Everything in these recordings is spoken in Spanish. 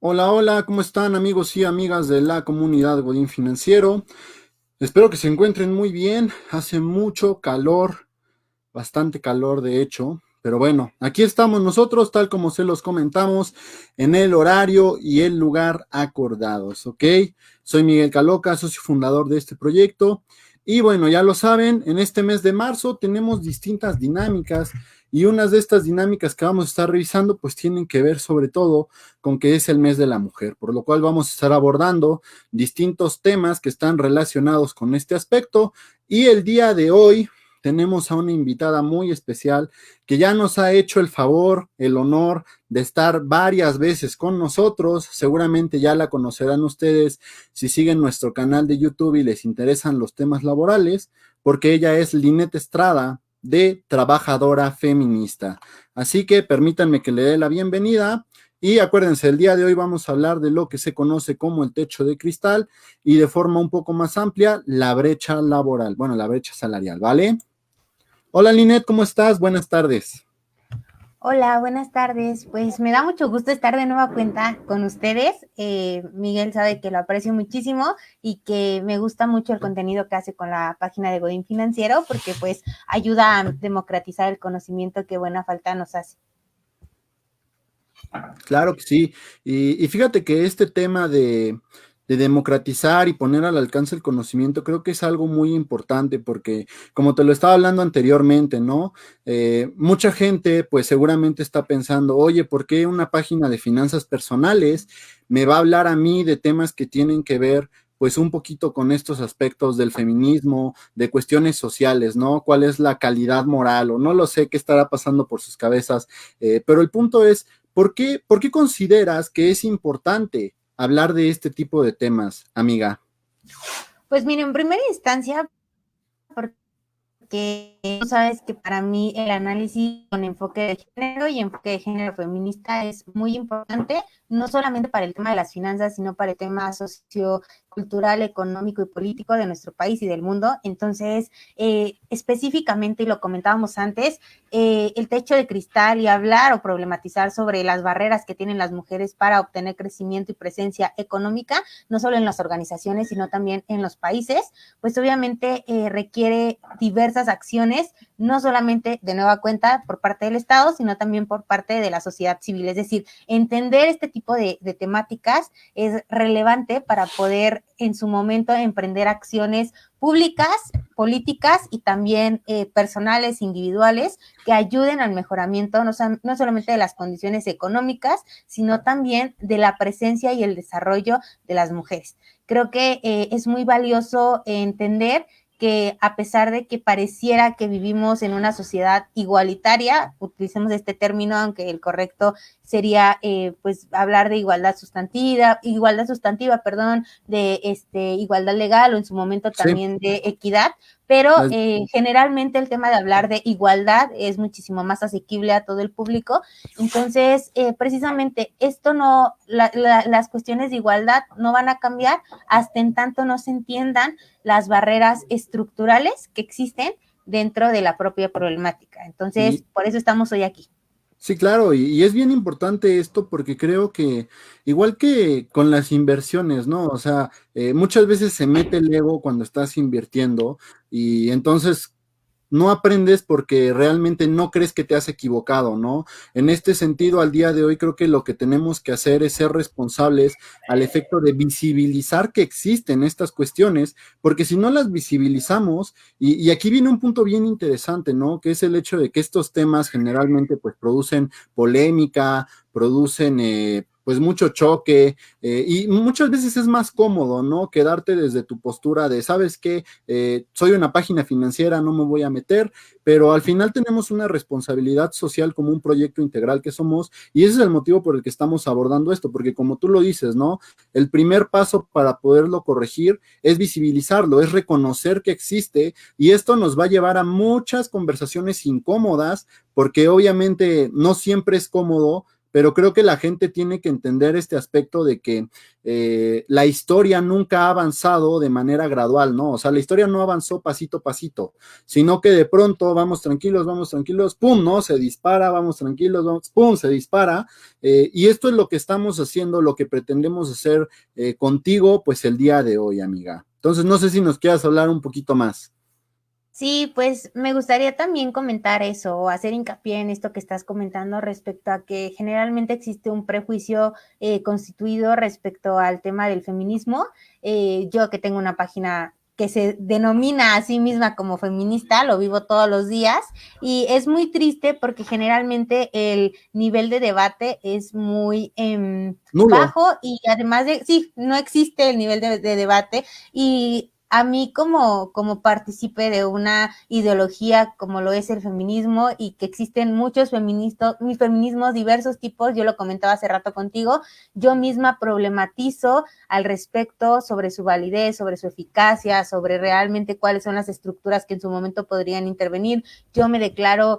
Hola, hola, ¿cómo están amigos y amigas de la comunidad Godín Financiero? Espero que se encuentren muy bien. Hace mucho calor, bastante calor de hecho, pero bueno, aquí estamos nosotros, tal como se los comentamos, en el horario y el lugar acordados, ¿ok? Soy Miguel Caloca, socio fundador de este proyecto. Y bueno, ya lo saben, en este mes de marzo tenemos distintas dinámicas y unas de estas dinámicas que vamos a estar revisando pues tienen que ver sobre todo con que es el mes de la mujer, por lo cual vamos a estar abordando distintos temas que están relacionados con este aspecto. Y el día de hoy tenemos a una invitada muy especial que ya nos ha hecho el favor, el honor de estar varias veces con nosotros. Seguramente ya la conocerán ustedes si siguen nuestro canal de YouTube y les interesan los temas laborales, porque ella es Linet Estrada de Trabajadora Feminista. Así que permítanme que le dé la bienvenida. Y acuérdense, el día de hoy vamos a hablar de lo que se conoce como el techo de cristal y de forma un poco más amplia, la brecha laboral, bueno, la brecha salarial, ¿vale? Hola Linet, ¿cómo estás? Buenas tardes. Hola, buenas tardes. Pues me da mucho gusto estar de nueva cuenta con ustedes. Miguel sabe que lo aprecio muchísimo y que me gusta mucho el contenido que hace con la página de Godín Financiero porque pues ayuda a democratizar el conocimiento que buena falta nos hace. Claro que sí. Y fíjate que este tema de democratizar y poner al alcance el conocimiento, creo que es algo muy importante porque, como te lo estaba hablando anteriormente, ¿no? Mucha gente, pues seguramente está pensando, oye, ¿por qué una página de finanzas personales me va a hablar a mí de temas que tienen que ver, pues un poquito con estos aspectos del feminismo, de cuestiones sociales, ¿no? ¿Cuál es la calidad moral? O no lo sé qué estará pasando por sus cabezas, pero el punto es, ¿por qué consideras que es importante hablar de este tipo de temas, amiga? Pues miren, en primera instancia, porque tú sabes que para mí el análisis con enfoque de género y enfoque de género feminista es muy importante, no solamente para el tema de las finanzas, sino para el tema sociocultural, económico y político de nuestro país y del mundo. Entonces, específicamente, y lo comentábamos antes, el techo de cristal y hablar o problematizar sobre las barreras que tienen las mujeres para obtener crecimiento y presencia económica, no solo en las organizaciones, sino también en los países, pues obviamente requiere diversas acciones, no solamente de nueva cuenta por parte del Estado, sino también por parte de la sociedad civil. Es decir, entender este tipo de temáticas es relevante para poder en su momento emprender acciones públicas, políticas y también personales, individuales, que ayuden al mejoramiento no solamente de las condiciones económicas, sino también de la presencia y el desarrollo de las mujeres. Creo que es muy valioso entender que a pesar de que pareciera que vivimos en una sociedad igualitaria, utilicemos este término, aunque el correcto sería pues hablar de igualdad sustantiva, perdón, de igualdad legal o en su momento Sí, también de equidad, pero las- generalmente el tema de hablar de igualdad es muchísimo más asequible a todo el público. Entonces, precisamente esto no, las cuestiones de igualdad no van a cambiar hasta en tanto no se entiendan las barreras estructurales que existen dentro de la propia problemática. Entonces, y, por eso estamos hoy aquí. sí, claro, y es bien importante esto porque creo que igual que con las inversiones, ¿no? O sea, muchas veces se mete el ego cuando estás invirtiendo y entonces no aprendes porque realmente no crees que te has equivocado, ¿no? En este sentido, al día de hoy creo que lo que tenemos que hacer es ser responsables al efecto de visibilizar que existen estas cuestiones, porque si no las visibilizamos, y aquí viene un punto bien interesante, ¿no? Que es el hecho de que estos temas generalmente pues producen polémica, producen pues mucho choque, y muchas veces es más cómodo, ¿no? Quedarte desde tu postura de, ¿sabes qué? Soy una página financiera, no me voy a meter, pero al final tenemos una responsabilidad social como un proyecto integral que somos, y ese es el motivo por el que estamos abordando esto, porque como tú lo dices, ¿no? El primer paso para poderlo corregir es visibilizarlo, es reconocer que existe, y esto nos va a llevar a muchas conversaciones incómodas, porque obviamente no siempre es cómodo pero creo que la gente tiene que entender este aspecto de que la historia nunca ha avanzado de manera gradual, ¿no? O sea, la historia no avanzó pasito a pasito, sino que de pronto vamos tranquilos, pum, ¿no? Se dispara, vamos tranquilos, vamos, pum, se dispara, y esto es lo que estamos haciendo, lo que pretendemos hacer contigo, pues el día de hoy, amiga. Entonces, no sé si nos quieras hablar un poquito más. Sí, pues me gustaría también comentar eso o hacer hincapié en esto que estás comentando respecto a que generalmente existe un prejuicio constituido respecto al tema del feminismo. Yo que tengo una página que se denomina a sí misma como feminista, lo vivo todos los días y es muy triste porque generalmente el nivel de debate es muy Nulo. bajo y además de, sí, no existe el nivel de debate y a mí como partícipe de una ideología como lo es el feminismo y que existen muchos feminismos diversos tipos, yo lo comentaba hace rato contigo, yo misma problematizo al respecto sobre su validez, sobre su eficacia, sobre realmente cuáles son las estructuras que en su momento podrían intervenir. Yo me declaro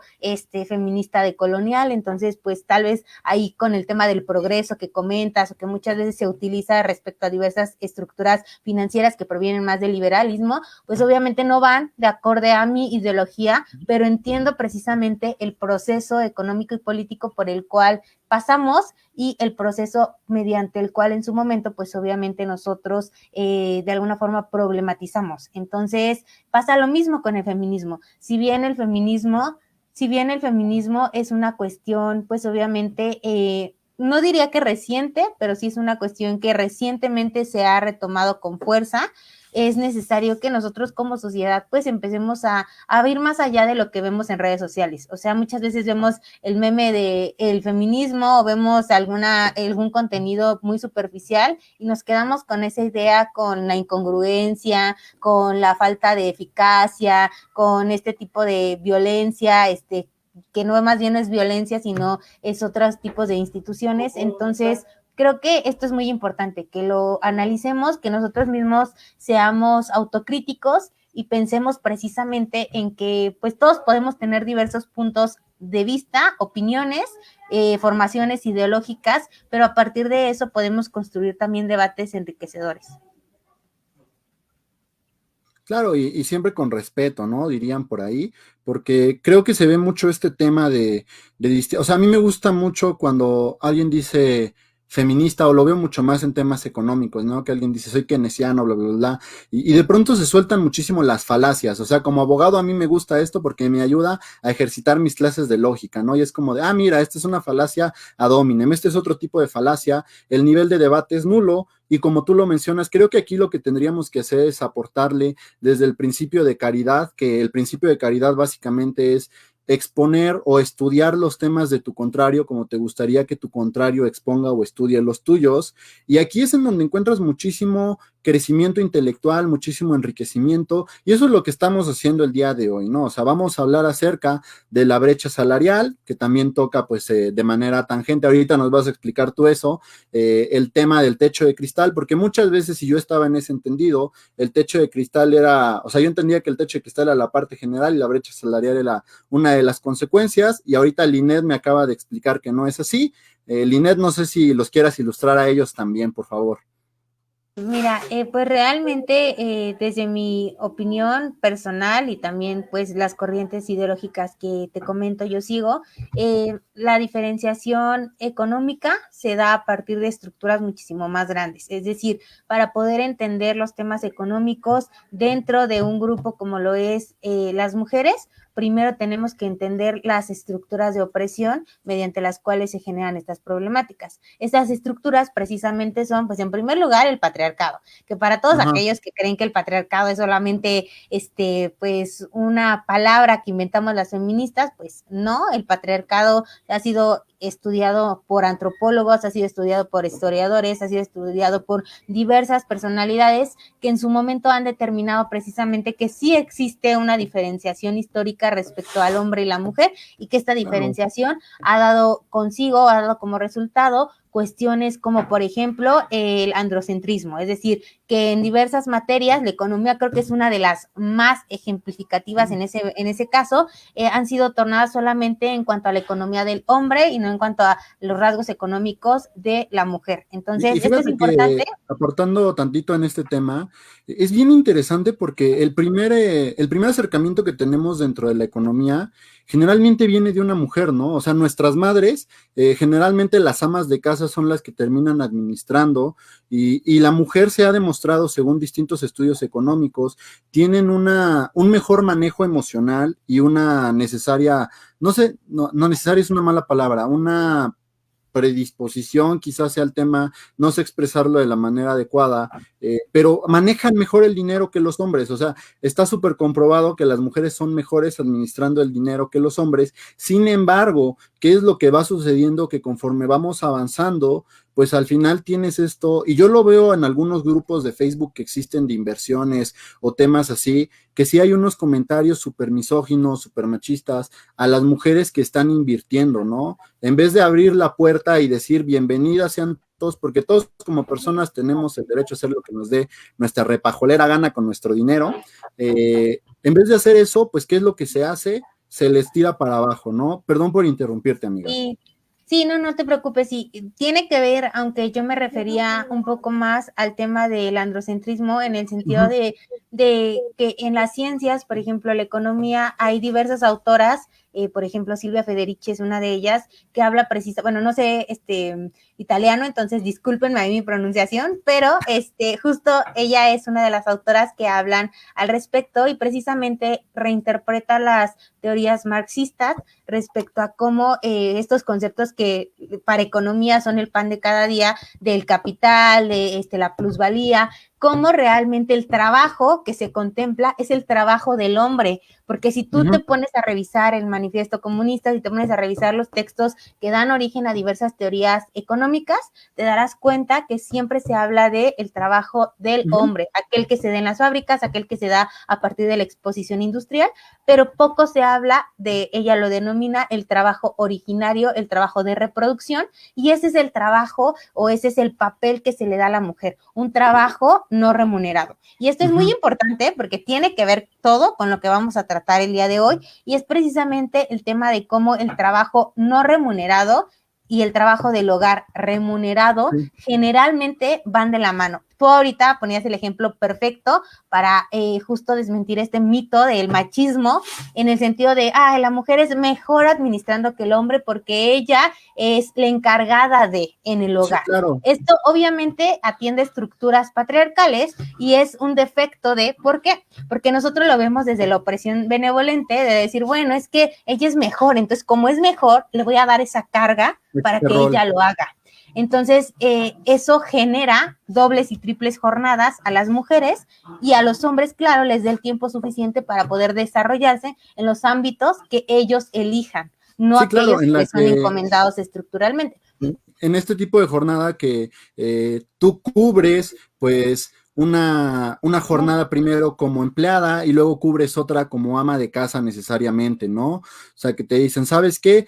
feminista decolonial, entonces pues tal vez ahí con el tema del progreso que comentas o que muchas veces se utiliza respecto a diversas estructuras financieras que provienen más del liberalismo, pues obviamente no van de acorde a mi ideología, pero entiendo precisamente el proceso económico y político por el cual pasamos y el proceso mediante el cual en su momento, pues obviamente nosotros de alguna forma problematizamos. Entonces pasa lo mismo con el feminismo. Si bien el feminismo es una cuestión, pues obviamente no diría que reciente, pero sí es una cuestión que recientemente se ha retomado con fuerza. Es necesario que nosotros como sociedad pues empecemos a ir más allá de lo que vemos en redes sociales. O sea, muchas veces vemos el meme de el feminismo o vemos algún contenido muy superficial y nos quedamos con esa idea, con la incongruencia, con la falta de eficacia, con este tipo de violencia, que no más bien es violencia, sino es otros tipos de instituciones. Entonces, creo que esto es muy importante, que lo analicemos, que nosotros mismos seamos autocríticos y pensemos precisamente en que pues todos podemos tener diversos puntos de vista, opiniones, formaciones ideológicas, pero a partir de eso podemos construir también debates enriquecedores. Claro, y siempre con respeto, ¿no? Dirían por ahí, porque creo que se ve mucho este tema o sea, a mí me gusta mucho cuando alguien dice feminista, o lo veo mucho más en temas económicos, ¿no? Que alguien dice, soy keynesiano, bla, bla, bla, y de pronto se sueltan muchísimo las falacias, o sea, como abogado a mí me gusta esto porque me ayuda a ejercitar mis clases de lógica, ¿no? Y es como de, mira, esta es una falacia ad hominem, este es otro tipo de falacia, el nivel de debate es nulo, y como tú lo mencionas, creo que aquí lo que tendríamos que hacer es aportarle desde el principio de caridad, que el principio de caridad básicamente es exponer o estudiar los temas de tu contrario como te gustaría que tu contrario exponga o estudie los tuyos. Y aquí es en donde encuentras muchísimo crecimiento intelectual, muchísimo enriquecimiento, y eso es lo que estamos haciendo el día de hoy, ¿no? O sea, vamos a hablar acerca de la brecha salarial, que también toca pues de manera tangente, ahorita nos vas a explicar tú eso, el tema del techo de cristal, porque muchas veces si yo estaba en ese entendido, el techo de cristal era, o sea, yo entendía que el techo de cristal era la parte general y la brecha salarial era una de las consecuencias, y ahorita Linet me acaba de explicar que no es así. Linet, no sé si los quieras ilustrar a ellos también, por favor. Mira, pues realmente desde mi opinión personal y también pues las corrientes ideológicas que te comento yo sigo, la diferenciación económica se da a partir de estructuras muchísimo más grandes. Es decir, para poder entender los temas económicos dentro de un grupo como lo es las mujeres, primero tenemos que entender las estructuras de opresión mediante las cuales se generan estas problemáticas. Estas estructuras precisamente son, pues en primer lugar, el patriarcado, que para todos Ajá. aquellos que creen que el patriarcado es solamente, pues una palabra que inventamos las feministas, pues no, el patriarcado ha sido estudiado por antropólogos, ha sido estudiado por historiadores, ha sido estudiado por diversas personalidades que en su momento han determinado precisamente que sí existe una diferenciación histórica respecto al hombre y la mujer y que esta Claro. diferenciación ha dado consigo, ha dado como resultado cuestiones como, por ejemplo, el androcentrismo, es decir, que en diversas materias, la economía creo que es una de las más ejemplificativas en ese caso, han sido tornadas solamente en cuanto a la economía del hombre y no en cuanto a los rasgos económicos de la mujer. Entonces, Y esto es fíjate que importante. aportando tantito en este tema, es bien interesante porque el primer acercamiento que tenemos dentro de la economía generalmente viene de una mujer, ¿no? O sea, nuestras madres, generalmente las amas de casa son las que terminan administrando y la mujer se ha demostrado, según distintos estudios económicos, tienen un mejor manejo emocional y una necesaria, no sé, no necesaria es una mala palabra, una predisposición, quizás sea el tema, no sé expresarlo de la manera adecuada, pero manejan mejor el dinero que los hombres, o sea, está súper comprobado que las mujeres son mejores administrando el dinero que los hombres, sin embargo, ¿qué es lo que va sucediendo? Que conforme vamos avanzando, pues al final tienes esto, y yo lo veo en algunos grupos de Facebook que existen de inversiones o temas así, que sí hay unos comentarios súper misóginos, súper machistas a las mujeres que están invirtiendo, ¿no? En vez de abrir la puerta y decir bienvenidas sean todos, porque todos como personas tenemos el derecho a hacer lo que nos dé nuestra repajolera gana con nuestro dinero, en vez de hacer eso, pues, ¿qué es lo que se hace? Se les tira para abajo, ¿no? Perdón por interrumpirte, amiga. Y sí, no, no te preocupes, sí, tiene que ver, aunque yo me refería un poco más al tema del androcentrismo, en el sentido Ujú. de que en las ciencias, por ejemplo, la economía, hay diversas autoras, por ejemplo, Silvia Federici es una de ellas, que habla precisa, bueno, no sé, italiano, entonces discúlpenme ahí mi pronunciación, pero justo ella es una de las autoras que hablan al respecto y precisamente reinterpreta las teorías marxistas respecto a cómo estos conceptos que para economía son el pan de cada día, del capital, de la plusvalía, cómo realmente el trabajo que se contempla es el trabajo del hombre, porque si tú te Ujú. pones a revisar el manifiesto comunista, si te pones a revisar los textos que dan origen a diversas teorías económicas, te darás cuenta que siempre se habla de el trabajo del Ujú. hombre, aquel que se da en las fábricas, aquel que se da a partir de la exposición industrial, pero poco se habla de, ella lo denomina el trabajo originario, el trabajo de reproducción, y ese es el trabajo o ese es el papel que se le da a la mujer, un trabajo no remunerado. Y esto es muy Ujú. importante porque tiene que ver todo con lo que vamos a tratar el día de hoy, y es precisamente el tema de cómo el trabajo no remunerado y el trabajo del hogar remunerado Sí. generalmente van de la mano. Tú ahorita ponías el ejemplo perfecto para justo desmentir este mito del machismo en el sentido de, la mujer es mejor administrando que el hombre porque ella es la encargada de en el Sí, hogar. claro. Esto obviamente atiende estructuras patriarcales y es un defecto de, ¿por qué? Porque nosotros lo vemos desde la opresión benevolente de decir, bueno, es que ella es mejor, entonces como es mejor, le voy a dar esa carga para Este que rol. ella lo haga. Entonces, eso genera dobles y triples jornadas a las mujeres y a los hombres, claro, les da el tiempo suficiente para poder desarrollarse en los ámbitos que ellos elijan, no Sí, claro, aquellos en que la les son que encomendados estructuralmente. en este tipo de jornada que tú cubres, pues, una jornada primero como empleada y luego cubres otra como ama de casa necesariamente, ¿no? O sea, que te dicen, ¿sabes qué?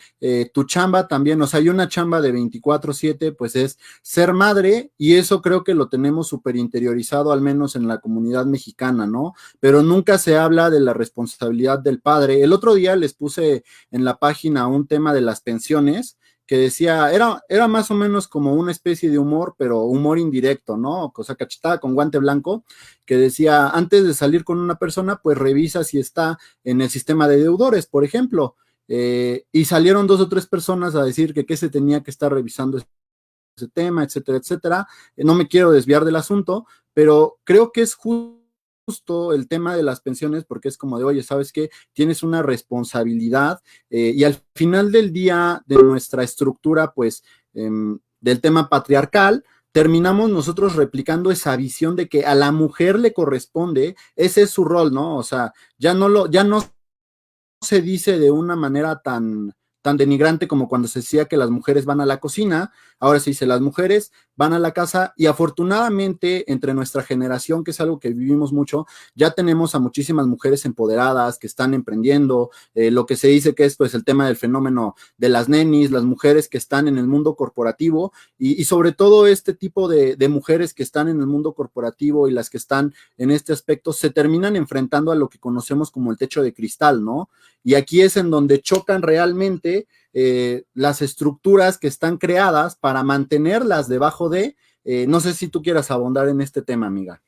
Tu chamba también, o sea, hay una chamba de 24/7, pues es ser madre y eso creo que lo tenemos súper interiorizado, al menos en la comunidad mexicana, ¿no? Pero nunca se habla de la responsabilidad del padre. El otro día les puse en la página un tema de las pensiones que decía, era más o menos como una especie de humor, pero humor indirecto, ¿no? Cosa cachetada con guante blanco, que decía, antes de salir con una persona, pues revisa si está en el sistema de deudores, por ejemplo. Y salieron dos o tres personas a decir que qué se tenía que estar revisando ese tema, etcétera, etcétera. No me quiero desviar del asunto, pero creo que es justo el tema de las pensiones, porque es como de, oye, ¿sabes qué? Tienes una responsabilidad y al final del día de nuestra estructura, pues, del tema patriarcal, terminamos nosotros replicando esa visión de que a la mujer le corresponde, ese es su rol, ¿no? O sea, ya no se dice de una manera tan denigrante como cuando se decía que las mujeres van a la cocina, ahora se dice las mujeres van a la casa y afortunadamente entre nuestra generación, que es algo que vivimos mucho, ya tenemos a muchísimas mujeres empoderadas que están emprendiendo, lo que se dice que es pues el tema del fenómeno de las nenis, las mujeres que están en el mundo corporativo y sobre todo este tipo de mujeres que están en el mundo corporativo y las que están en este aspecto se terminan enfrentando a lo que conocemos como el techo de cristal, ¿no? Y aquí es en donde chocan realmente las estructuras que están creadas para mantenerlas debajo de, no sé si tú quieras abundar en este tema, amiga.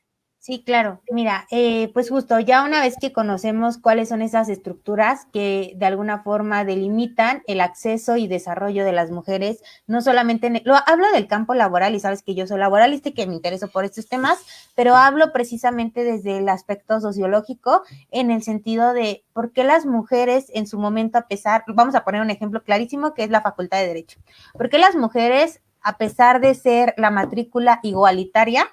Sí, claro. Mira, pues justo ya una vez que conocemos cuáles son esas estructuras que de alguna forma delimitan el acceso y desarrollo de las mujeres, no solamente hablo del campo laboral y sabes que yo soy laboralista y que me intereso por estos temas, pero hablo precisamente desde el aspecto sociológico en el sentido de por qué las mujeres en su momento, a pesar, vamos a poner un ejemplo clarísimo que es la Facultad de Derecho, por qué las mujeres, a pesar de ser la matrícula igualitaria,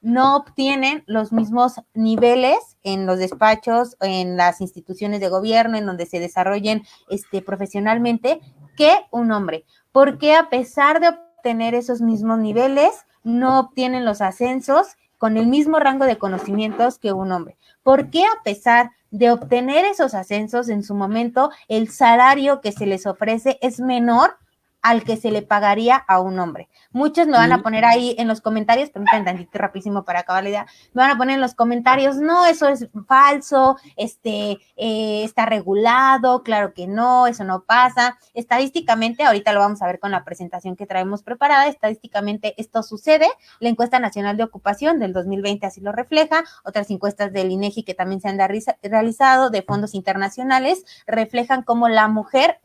no obtienen los mismos niveles en los despachos, en las instituciones de gobierno, en donde se desarrollen profesionalmente, que un hombre. Porque a pesar de obtener esos mismos niveles, no obtienen los ascensos con el mismo rango de conocimientos que un hombre? ¿Por qué a pesar de obtener esos ascensos en su momento, el salario que se les ofrece es menor al que se le pagaría a un hombre? Muchos me van a poner ahí en los comentarios, permítanme tantito rapidísimo para acabar la idea, me van a poner en los comentarios, no, eso es falso, está regulado, claro que no, eso no pasa. Estadísticamente, ahorita lo vamos a ver con la presentación que traemos preparada, estadísticamente esto sucede, la encuesta nacional de ocupación del 2020 así lo refleja, otras encuestas del INEGI que también se han realizado, de fondos internacionales, reflejan cómo la mujer,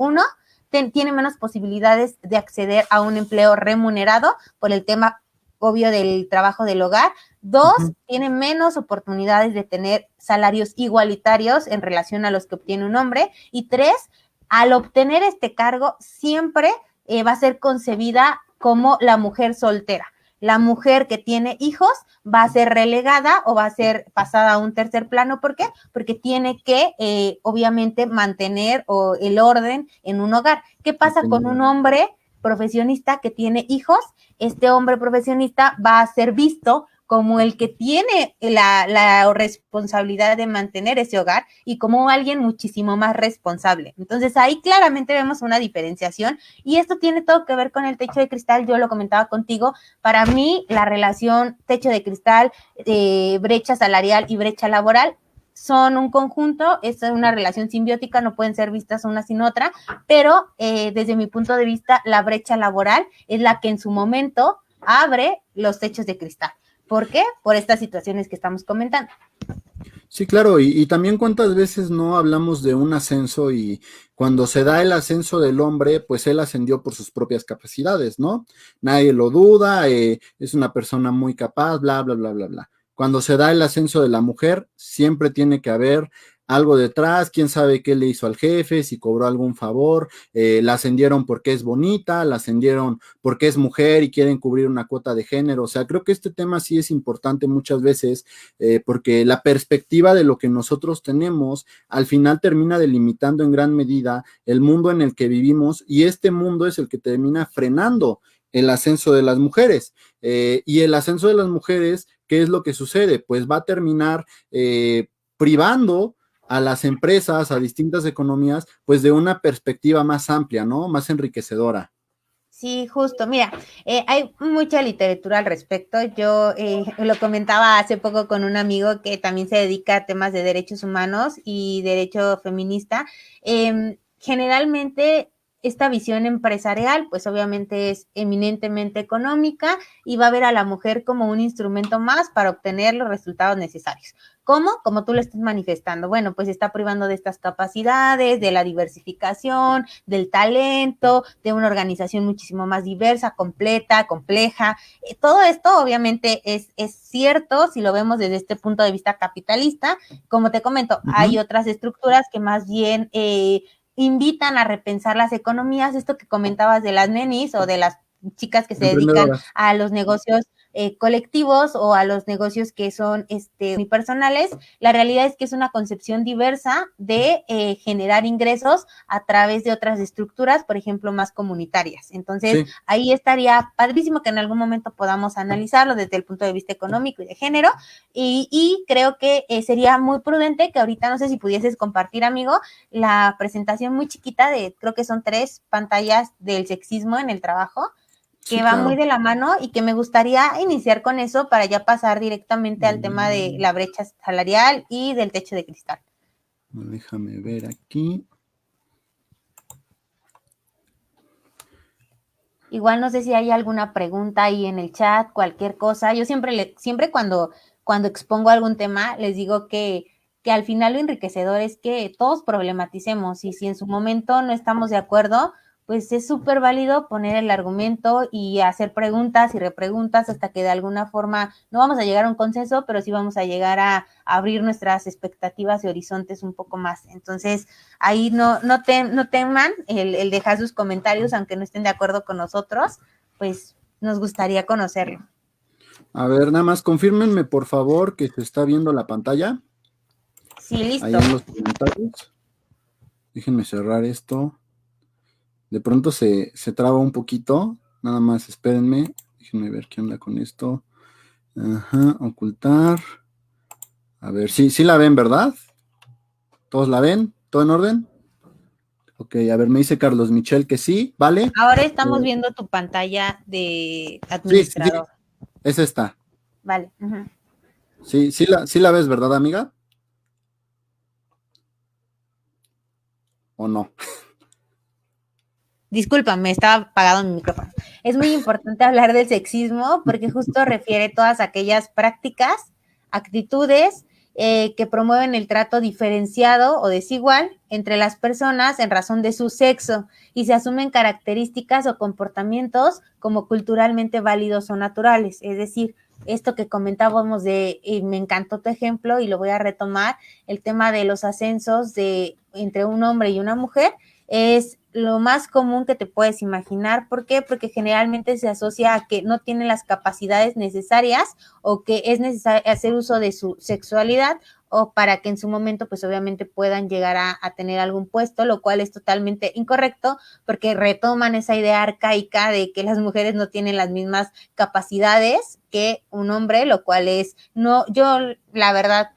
tiene menos posibilidades de acceder a un empleo remunerado por el tema obvio del trabajo del hogar. Dos, tiene menos oportunidades de tener salarios igualitarios en relación a los que obtiene un hombre. Y tres, al obtener este cargo siempre va a ser concebida como la mujer soltera. La mujer que tiene hijos va a ser relegada o va a ser pasada a un tercer plano. ¿Por qué? Porque tiene que, obviamente, mantener el orden en un hogar. ¿Qué pasa con un hombre profesionista que tiene hijos? Este hombre profesionista va a ser visto como el que tiene la responsabilidad de mantener ese hogar y como alguien muchísimo más responsable. Entonces ahí claramente vemos una diferenciación y esto tiene todo que ver con el techo de cristal. Yo lo comentaba contigo, para mí la relación techo de cristal, brecha salarial y brecha laboral son un conjunto, es una relación simbiótica, no pueden ser vistas una sin otra, pero desde mi punto de vista la brecha laboral es la que en su momento abre los techos de cristal. ¿Por qué? Por estas situaciones que estamos comentando. Sí, claro, y también cuántas veces no hablamos de un ascenso y cuando se da el ascenso del hombre, pues él ascendió por sus propias capacidades, ¿no? Nadie lo duda, es una persona muy capaz, bla, bla, bla, bla, bla. Cuando se da el ascenso de la mujer, siempre tiene que haber algo detrás, quién sabe qué le hizo al jefe, si cobró algún favor, la ascendieron porque es bonita, la ascendieron porque es mujer y quieren cubrir una cuota de género. O sea, creo que este tema sí es importante muchas veces porque la perspectiva de lo que nosotros tenemos al final termina delimitando en gran medida el mundo en el que vivimos y este mundo es el que termina frenando el ascenso de las mujeres. Y el ascenso de las mujeres, ¿qué es lo que sucede? Pues va a terminar privando a las empresas, a distintas economías, pues de una perspectiva más amplia, ¿no? Más enriquecedora. Sí, justo. Mira, hay mucha literatura al respecto. Yo lo comentaba hace poco con un amigo que también se dedica a temas de derechos humanos y derecho feminista. Generalmente esta visión empresarial, pues obviamente es eminentemente económica y va a ver a la mujer como un instrumento más para obtener los resultados necesarios. ¿Cómo? Como tú lo estás manifestando. Bueno, pues está privando de estas capacidades, de la diversificación, del talento, de una organización muchísimo más diversa, completa, compleja. Todo esto obviamente es cierto si lo vemos desde este punto de vista capitalista. Como te comento, hay otras estructuras que más bien invitan a repensar las economías. Esto que comentabas de las nenis o de las chicas que se dedican a los negocios colectivos o a los negocios que son unipersonales, la realidad es que es una concepción diversa de generar ingresos a través de otras estructuras, por ejemplo, más comunitarias. Entonces, sí, ahí estaría padrísimo que en algún momento podamos analizarlo desde el punto de vista económico y de género, y creo que sería muy prudente que ahorita, no sé si pudieses compartir, amigo, la presentación muy chiquita de, creo que son 3 pantallas del sexismo en el trabajo, que sí, va, claro, muy de la mano, y que me gustaría iniciar con eso para ya pasar directamente al tema de la brecha salarial y del techo de cristal. Déjame ver aquí. Igual no sé si hay alguna pregunta ahí en el chat, cualquier cosa. Yo siempre cuando expongo algún tema, les digo que al final lo enriquecedor es que todos problematicemos, y si en su momento no estamos de acuerdo, pues es súper válido poner el argumento y hacer preguntas y repreguntas hasta que de alguna forma no vamos a llegar a un consenso, pero sí vamos a llegar a abrir nuestras expectativas y horizontes un poco más. Entonces, ahí no teman el dejar sus comentarios, aunque no estén de acuerdo con nosotros, pues nos gustaría conocerlo. A ver, nada más confírmenme, por favor, que se está viendo la pantalla. Sí, listo. Ahí en los comentarios. Déjenme cerrar esto. De pronto se traba un poquito. Nada más, espérenme. Déjenme ver qué onda con esto. Ajá, ocultar. A ver, sí la ven, ¿verdad? ¿Todos la ven? ¿Todo en orden? Ok, a ver, me dice Carlos Michel que sí, ¿vale? Ahora estamos viendo tu pantalla de administrador. Sí, es esta. Vale. Uh-huh. Sí la ves, ¿verdad, amiga? ¿O no? Discúlpame, estaba apagado mi micrófono. Es muy importante hablar del sexismo porque justo refiere todas aquellas prácticas, actitudes que promueven el trato diferenciado o desigual entre las personas en razón de su sexo, y se asumen características o comportamientos como culturalmente válidos o naturales. Es decir, esto que comentábamos y me encantó tu ejemplo y lo voy a retomar, el tema de los ascensos entre un hombre y una mujer, es lo más común que te puedes imaginar. ¿Por qué? Porque generalmente se asocia a que no tienen las capacidades necesarias o que es necesario hacer uso de su sexualidad o para que en su momento pues obviamente puedan llegar a tener algún puesto, lo cual es totalmente incorrecto porque retoman esa idea arcaica de que las mujeres no tienen las mismas capacidades que un hombre, lo cual es, no, yo la verdad,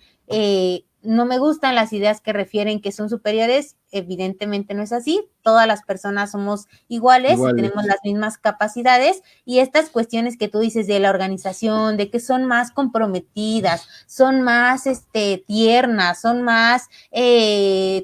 no me gustan las ideas que refieren que son superiores. Evidentemente no es así, todas las personas somos iguales y tenemos las mismas capacidades, y estas cuestiones que tú dices de la organización, de que son más comprometidas, son más tiernas, son más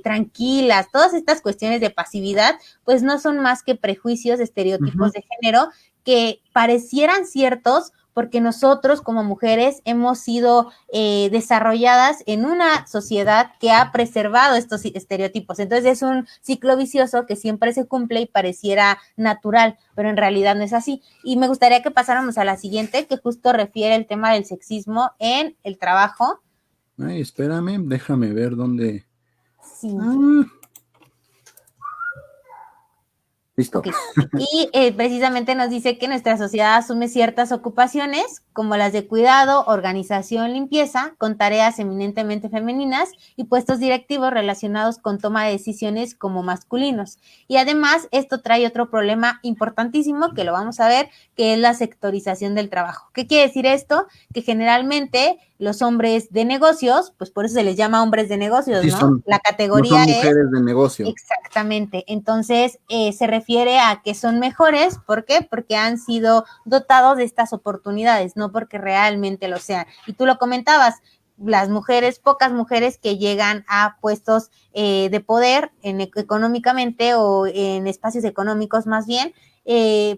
tranquilas, todas estas cuestiones de pasividad, pues no son más que prejuicios, estereotipos de género que parecieran ciertos porque nosotros como mujeres hemos sido desarrolladas en una sociedad que ha preservado estos estereotipos. Entonces es un ciclo vicioso que siempre se cumple y pareciera natural, pero en realidad no es así. Y me gustaría que pasáramos a la siguiente, que justo refiere el tema del sexismo en el trabajo. Ay, espérame, déjame ver dónde. Sí. Listo. Okay. Y precisamente nos dice que nuestra sociedad asume ciertas ocupaciones, como las de cuidado, organización, limpieza, con tareas eminentemente femeninas y puestos directivos relacionados con toma de decisiones como masculinos. Y además, esto trae otro problema importantísimo, que lo vamos a ver, que es la sectorización del trabajo. ¿Qué quiere decir esto? Que generalmente los hombres de negocios, pues por eso se les llama hombres de negocios, sí, ¿no? La categoría no son mujeres de negocio. Exactamente. Entonces, se refiere a que son mejores. ¿Por qué? Porque han sido dotados de estas oportunidades, no porque realmente lo sean. Y tú lo comentabas, las mujeres, pocas mujeres que llegan a puestos de poder económicamente o en espacios económicos más bien,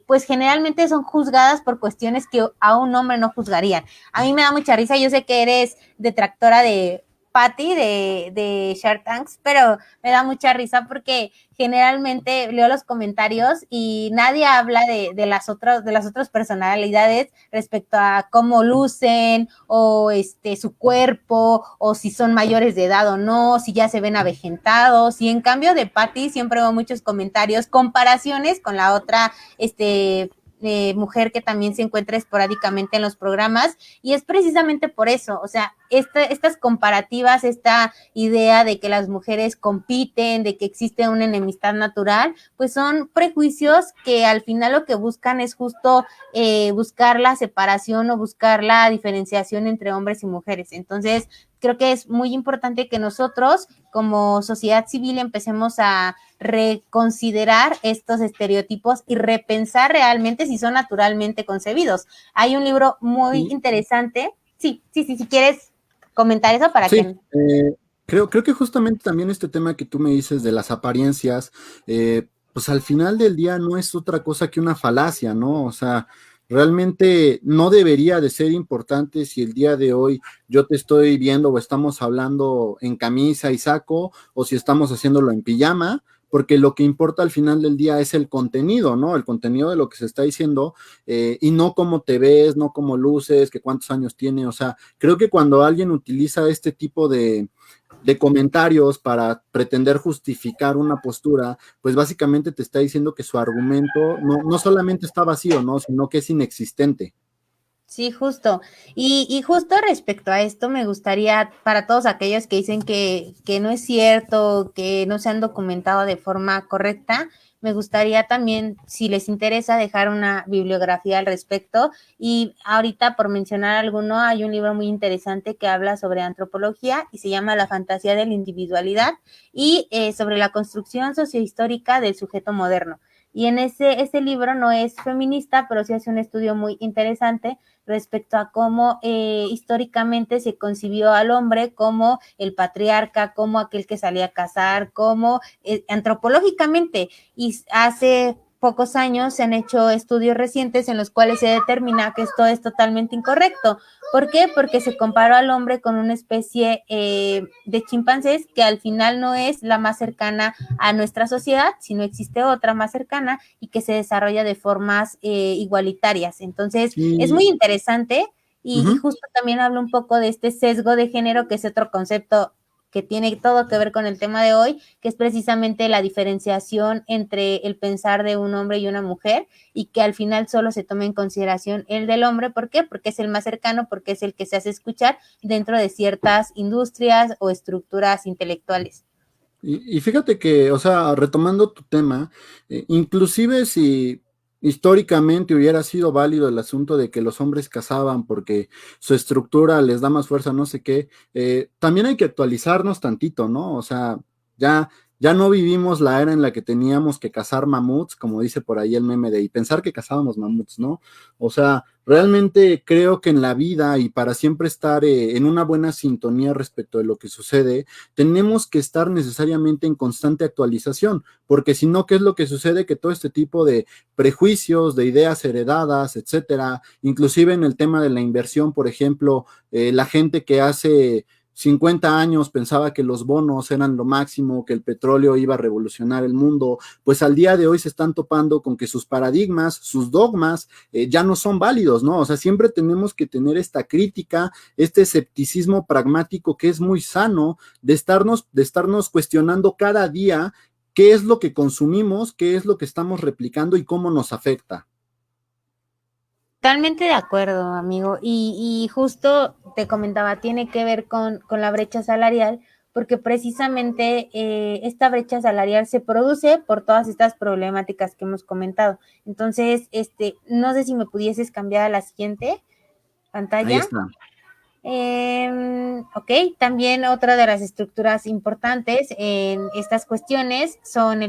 pues generalmente son juzgadas por cuestiones que a un hombre no juzgarían. A mí me da mucha risa, yo sé que eres detractora de Patty de Shark Tanks, pero me da mucha risa porque generalmente leo los comentarios y nadie habla de las otras personalidades respecto a cómo lucen o su cuerpo, o si son mayores de edad o no, si ya se ven avejentados. Y en cambio de Patty siempre veo muchos comentarios, comparaciones con la otra mujer que también se encuentra esporádicamente en los programas, y es precisamente por eso, o sea, estas comparativas, esta idea de que las mujeres compiten, de que existe una enemistad natural, pues son prejuicios que al final lo que buscan es justo buscar la separación o buscar la diferenciación entre hombres y mujeres. Entonces, creo que es muy importante que nosotros, como sociedad civil, empecemos a reconsiderar estos estereotipos y repensar realmente si son naturalmente concebidos. Hay un libro muy Y interesante. Sí, si quieres comentar eso para sí, que... creo que justamente también este tema que tú me dices de las apariencias, pues al final del día no es otra cosa que una falacia, ¿no? O sea, realmente no debería de ser importante si el día de hoy yo te estoy viendo o estamos hablando en camisa y saco o si estamos haciéndolo en pijama, porque lo que importa al final del día es el contenido, ¿no? El contenido de lo que se está diciendo, y no cómo te ves, no cómo luces, que cuántos años tiene, o sea, creo que cuando alguien utiliza este tipo de comentarios para pretender justificar una postura, pues básicamente te está diciendo que su argumento no solamente está vacío, ¿no? Sino que es inexistente. Sí, justo. Y justo respecto a esto, me gustaría, para todos aquellos que dicen que no es cierto, que no se han documentado de forma correcta, me gustaría también, si les interesa, dejar una bibliografía al respecto. Y ahorita, por mencionar alguno, hay un libro muy interesante que habla sobre antropología y se llama La fantasía de la individualidad y sobre la construcción sociohistórica del sujeto moderno. Y en ese libro no es feminista, pero sí hace un estudio muy interesante respecto a cómo históricamente se concibió al hombre como el patriarca, como aquel que salía a cazar, como antropológicamente. Y hace pocos años se han hecho estudios recientes en los cuales se determina que esto es totalmente incorrecto. ¿Por qué? Porque se comparó al hombre con una especie de chimpancés que al final no es la más cercana a nuestra sociedad, sino existe otra más cercana y que se desarrolla de formas igualitarias. Entonces, es muy Y interesante y ujú. justo también hablo un poco de este sesgo de género, que es otro concepto que tiene todo que ver con el tema de hoy, que es precisamente la diferenciación entre el pensar de un hombre y una mujer y que al final solo se toma en consideración el del hombre. ¿Por qué? Porque es el más cercano, porque es el que se hace escuchar dentro de ciertas industrias o estructuras intelectuales. Y fíjate que, o sea, retomando tu tema, inclusive si históricamente hubiera sido válido el asunto de que los hombres cazaban porque su estructura les da más fuerza, no sé qué, también hay que actualizarnos tantito, ¿no? O sea, ya, ya no vivimos la era en la que teníamos que cazar mamuts, como dice por ahí el meme de, y pensar que cazábamos mamuts, ¿no? O sea, realmente creo que en la vida y para siempre estar en una buena sintonía respecto de lo que sucede, tenemos que estar necesariamente en constante actualización, porque si no, ¿qué es lo que sucede? Que todo este tipo de prejuicios, de ideas heredadas, etcétera, inclusive en el tema de la inversión, por ejemplo, la gente que hace 50 años pensaba que los bonos eran lo máximo, que el petróleo iba a revolucionar el mundo, pues al día de hoy se están topando con que sus paradigmas, sus dogmas, ya no son válidos, ¿no? O sea, siempre tenemos que tener esta crítica, este escepticismo pragmático que es muy sano, de estarnos cuestionando cada día qué es lo que consumimos, qué es lo que estamos replicando y cómo nos afecta. Totalmente de acuerdo, amigo. Y justo te comentaba, tiene que ver con la brecha salarial, porque precisamente esta brecha salarial se produce por todas estas problemáticas que hemos comentado. Entonces, no sé si me pudieses cambiar a la siguiente Ahí pantalla. está. Ok, también otra de las estructuras importantes en estas cuestiones son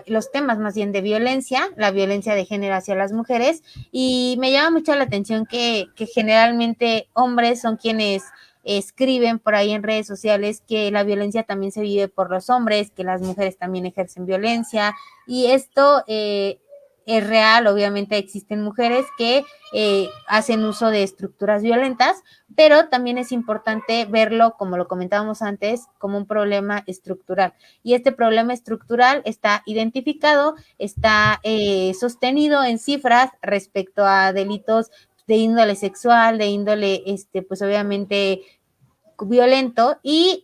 los temas más bien de violencia, la violencia de género hacia las mujeres, y me llama mucho la atención que generalmente hombres son quienes escriben por ahí en redes sociales que la violencia también se vive por los hombres, que las mujeres también ejercen violencia, y esto es real. Obviamente existen mujeres que hacen uso de estructuras violentas, pero también es importante verlo, como lo comentábamos antes, como un problema estructural. Y este problema estructural está identificado, está sostenido en cifras respecto a delitos de índole sexual, de índole, pues obviamente violento y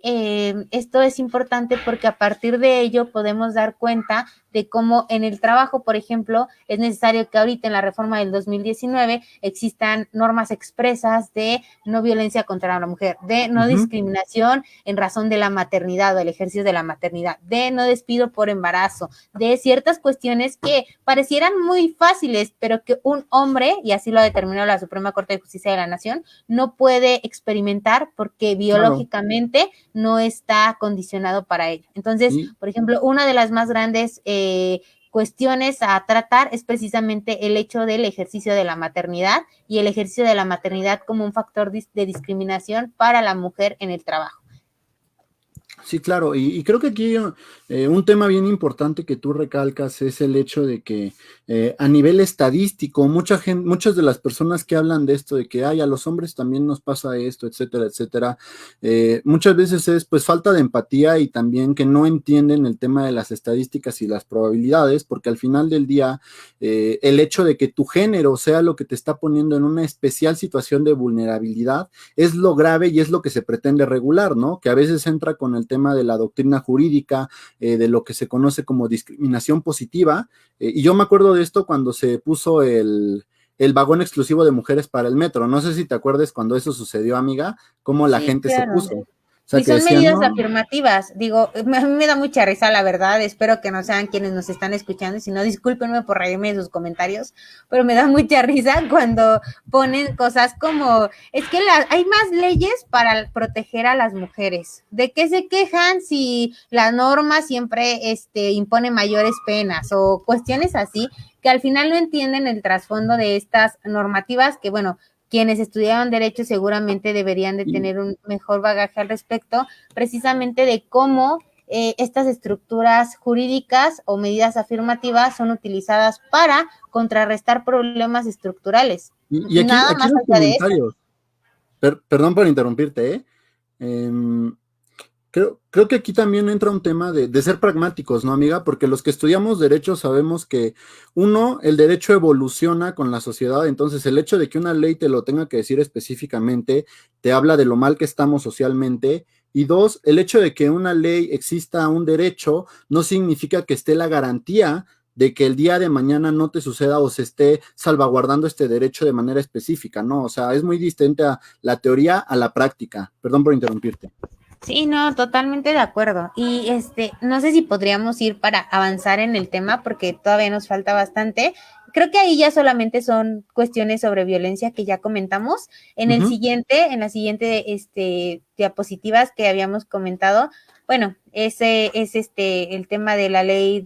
esto es importante porque a partir de ello podemos dar cuenta de cómo en el trabajo, por ejemplo, es necesario que ahorita en la reforma del 2019 existan normas expresas de no violencia contra la mujer, de no discriminación en razón de la maternidad o el ejercicio de la maternidad, de no despido por embarazo, de ciertas cuestiones que parecieran muy fáciles, pero que un hombre, y así lo ha determinado la Suprema Corte de Justicia de la Nación, no puede experimentar porque biológicamente no está condicionado para ello. Entonces, por ejemplo, una de las más grandes cuestiones a tratar es precisamente el hecho del ejercicio de la maternidad y el ejercicio de la maternidad como un factor de discriminación para la mujer en el trabajo. Sí, claro, y creo que aquí un tema bien importante que tú recalcas es el hecho de que a nivel estadístico, muchas de las personas que hablan de esto, de que ay, a los hombres también nos pasa esto, etcétera, etcétera, muchas veces es pues falta de empatía y también que no entienden el tema de las estadísticas y las probabilidades, porque al final del día el hecho de que tu género sea lo que te está poniendo en una especial situación de vulnerabilidad es lo grave y es lo que se pretende regular, ¿no? Que a veces entra con el tema de la doctrina jurídica, de lo que se conoce como discriminación positiva, y yo me acuerdo de esto cuando se puso el vagón exclusivo de mujeres para el metro, no sé si te acuerdas cuando eso sucedió, amiga, cómo la gente se puso. O sea, y que son decían, medidas no, afirmativas. Digo, a mí me da mucha risa, la verdad. Espero que no sean quienes nos están escuchando. Si no, discúlpenme por reírme de sus comentarios. Pero me da mucha risa cuando ponen cosas como: es que hay más leyes para proteger a las mujeres. ¿De qué se quejan si la norma siempre impone mayores penas? O cuestiones así que al final no entienden el trasfondo de estas normativas que, bueno, quienes estudiaron Derecho seguramente deberían de tener un mejor bagaje al respecto, precisamente de cómo estas estructuras jurídicas o medidas afirmativas son utilizadas para contrarrestar problemas estructurales. y Nada aquí más los allá de eso. comentarios, perdón por interrumpirte, creo que aquí también entra un tema de ser pragmáticos, ¿no, amiga? Porque los que estudiamos derecho sabemos que, uno, el derecho evoluciona con la sociedad, entonces el hecho de que una ley te lo tenga que decir específicamente, te habla de lo mal que estamos socialmente, y dos, el hecho de que una ley exista un derecho no significa que esté la garantía de que el día de mañana no te suceda o se esté salvaguardando este derecho de manera específica, ¿no? O sea, es muy distinta la teoría a la práctica. Perdón por interrumpirte. Sí, no, totalmente de acuerdo. Y no sé si podríamos ir para avanzar en el tema porque todavía nos falta bastante. Creo que ahí ya solamente son cuestiones sobre violencia que ya comentamos. En la siguiente diapositivas que habíamos comentado, bueno, ese es el tema de la Ley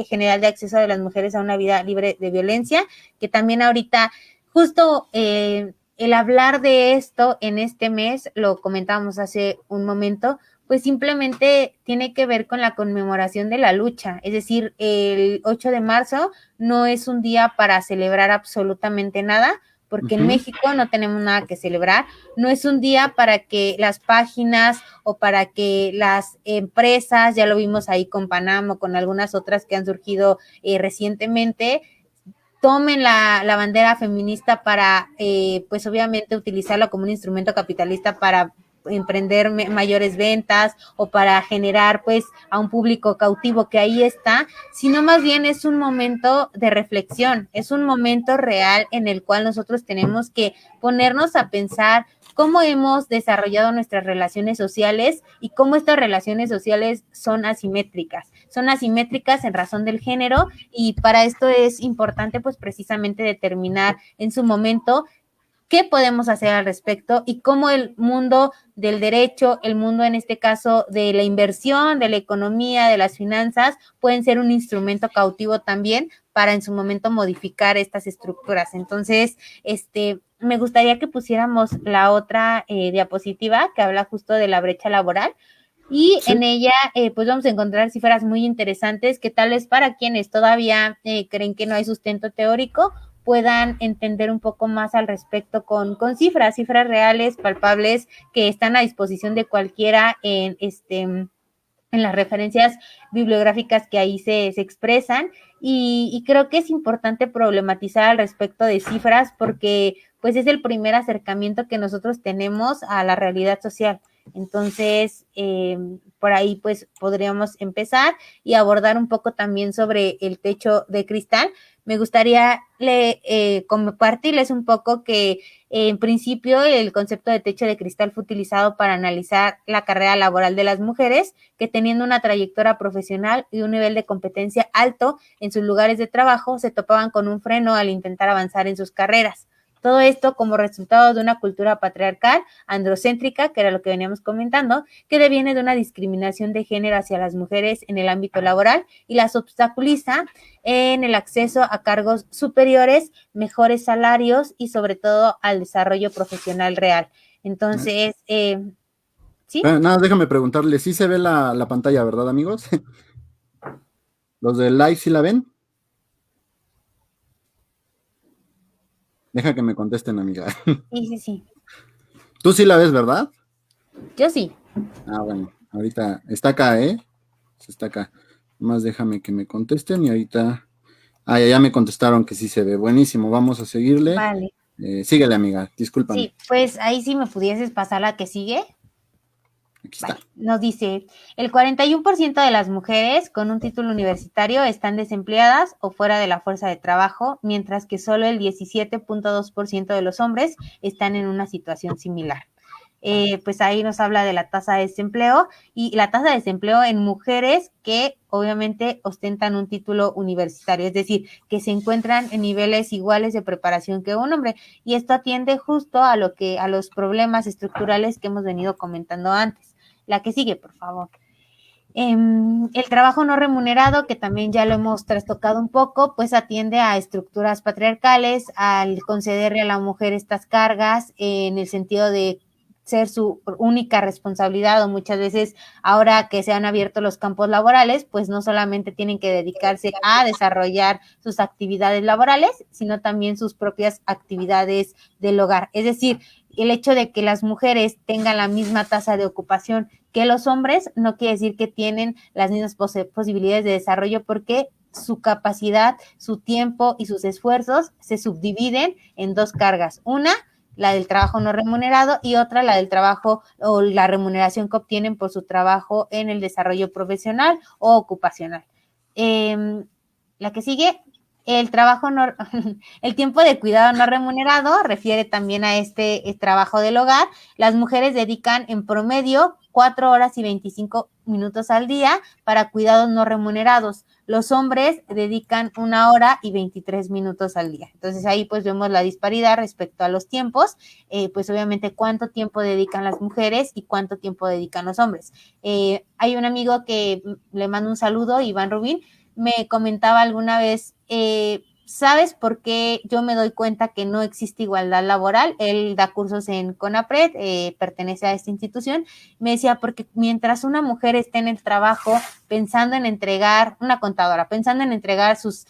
General de Acceso de las Mujeres a una Vida Libre de Violencia, que también ahorita justo el hablar de esto en este mes, lo comentábamos hace un momento, pues simplemente tiene que ver con la conmemoración de la lucha. Es decir, el 8 de marzo no es un día para celebrar absolutamente nada, porque en México no tenemos nada que celebrar. No es un día para que las páginas o para que las empresas, ya lo vimos ahí con Panam o con algunas otras que han surgido recientemente, tomen la bandera feminista para, pues obviamente, utilizarlo como un instrumento capitalista para emprender mayores ventas o para generar pues a un público cautivo que ahí está, sino más bien es un momento de reflexión, es un momento real en el cual nosotros tenemos que ponernos a pensar cómo hemos desarrollado nuestras relaciones sociales y cómo estas relaciones sociales son asimétricas en razón del género, y para esto es importante pues precisamente determinar en su momento qué podemos hacer al respecto y cómo el mundo del derecho, el mundo en este caso de la inversión, de la economía, de las finanzas, pueden ser un instrumento cautivo también para en su momento modificar estas estructuras. Entonces, me gustaría que pusiéramos la otra diapositiva que habla justo de la brecha laboral. Y en ella, pues vamos a encontrar cifras muy interesantes que tal vez para quienes todavía creen que no hay sustento teórico, puedan entender un poco más al respecto con cifras reales, palpables, que están a disposición de cualquiera en las referencias bibliográficas que ahí se expresan. Y creo que es importante problematizar al respecto de cifras porque pues es el primer acercamiento que nosotros tenemos a la realidad social. Entonces, por ahí pues podríamos empezar y abordar un poco también sobre el techo de cristal. Me gustaría compartirles un poco que en principio el concepto de techo de cristal fue utilizado para analizar la carrera laboral de las mujeres que teniendo una trayectoria profesional y un nivel de competencia alto en sus lugares de trabajo se topaban con un freno al intentar avanzar en sus carreras. Todo esto como resultado de una cultura patriarcal, androcéntrica, que era lo que veníamos comentando, que deviene de una discriminación de género hacia las mujeres en el ámbito laboral y las obstaculiza en el acceso a cargos superiores, mejores salarios y sobre todo al desarrollo profesional real. Entonces, ¿sí? Nada, déjame preguntarle, ¿sí se ve la pantalla, verdad, amigos? ¿Los de live sí la ven? Deja que me contesten, amiga. Sí, sí, sí. Tú sí la ves, ¿verdad? Yo sí. Ah, bueno, ahorita está acá, ¿eh? Está acá. Más déjame que me contesten y ahorita. Ah, ya me contestaron que sí se ve. Buenísimo, vamos a seguirle. Vale. Síguele, amiga, discúlpame. Sí, pues ahí sí me pudieses pasar la que sigue. Aquí Vale. está. Nos dice, el 41% de las mujeres con un título universitario están desempleadas o fuera de la fuerza de trabajo, mientras que solo el 17.2% de los hombres están en una situación similar. Pues ahí nos habla de la tasa de desempleo y la tasa de desempleo en mujeres que obviamente ostentan un título universitario, es decir, que se encuentran en niveles iguales de preparación que un hombre. Y esto atiende justo a los problemas estructurales que hemos venido comentando antes. La que sigue, por favor. El trabajo no remunerado, que también ya lo hemos trastocado un poco, pues atiende a estructuras patriarcales, al concederle a la mujer estas cargas en el sentido de ser su única responsabilidad o muchas veces ahora que se han abierto los campos laborales, pues no solamente tienen que dedicarse a desarrollar sus actividades laborales, sino también sus propias actividades del hogar. Es decir, el hecho de que las mujeres tengan la misma tasa de ocupación que los hombres no quiere decir que tienen las mismas posibilidades de desarrollo porque su capacidad, su tiempo y sus esfuerzos se subdividen en dos cargas. Una, la del trabajo no remunerado y otra, la del trabajo o la remuneración que obtienen por su trabajo en el desarrollo profesional o ocupacional. La que sigue, el trabajo no, el tiempo de cuidado no remunerado refiere también a este trabajo del hogar. Las mujeres dedican en promedio 4 horas y 25 minutos al día para cuidados no remunerados. Los hombres dedican 1 hora y 23 minutos al día. Entonces ahí pues vemos la disparidad respecto a los tiempos, pues obviamente cuánto tiempo dedican las mujeres y cuánto tiempo dedican los hombres. Hay un amigo que le mando un saludo, Iván Rubín, me comentaba alguna vez, ¿sabes por qué yo me doy cuenta que no existe igualdad laboral? Él da cursos en CONAPRED, pertenece a esta institución. Me decía, porque mientras una mujer esté en el trabajo pensando en entregar, una contadora, pensando en entregar sus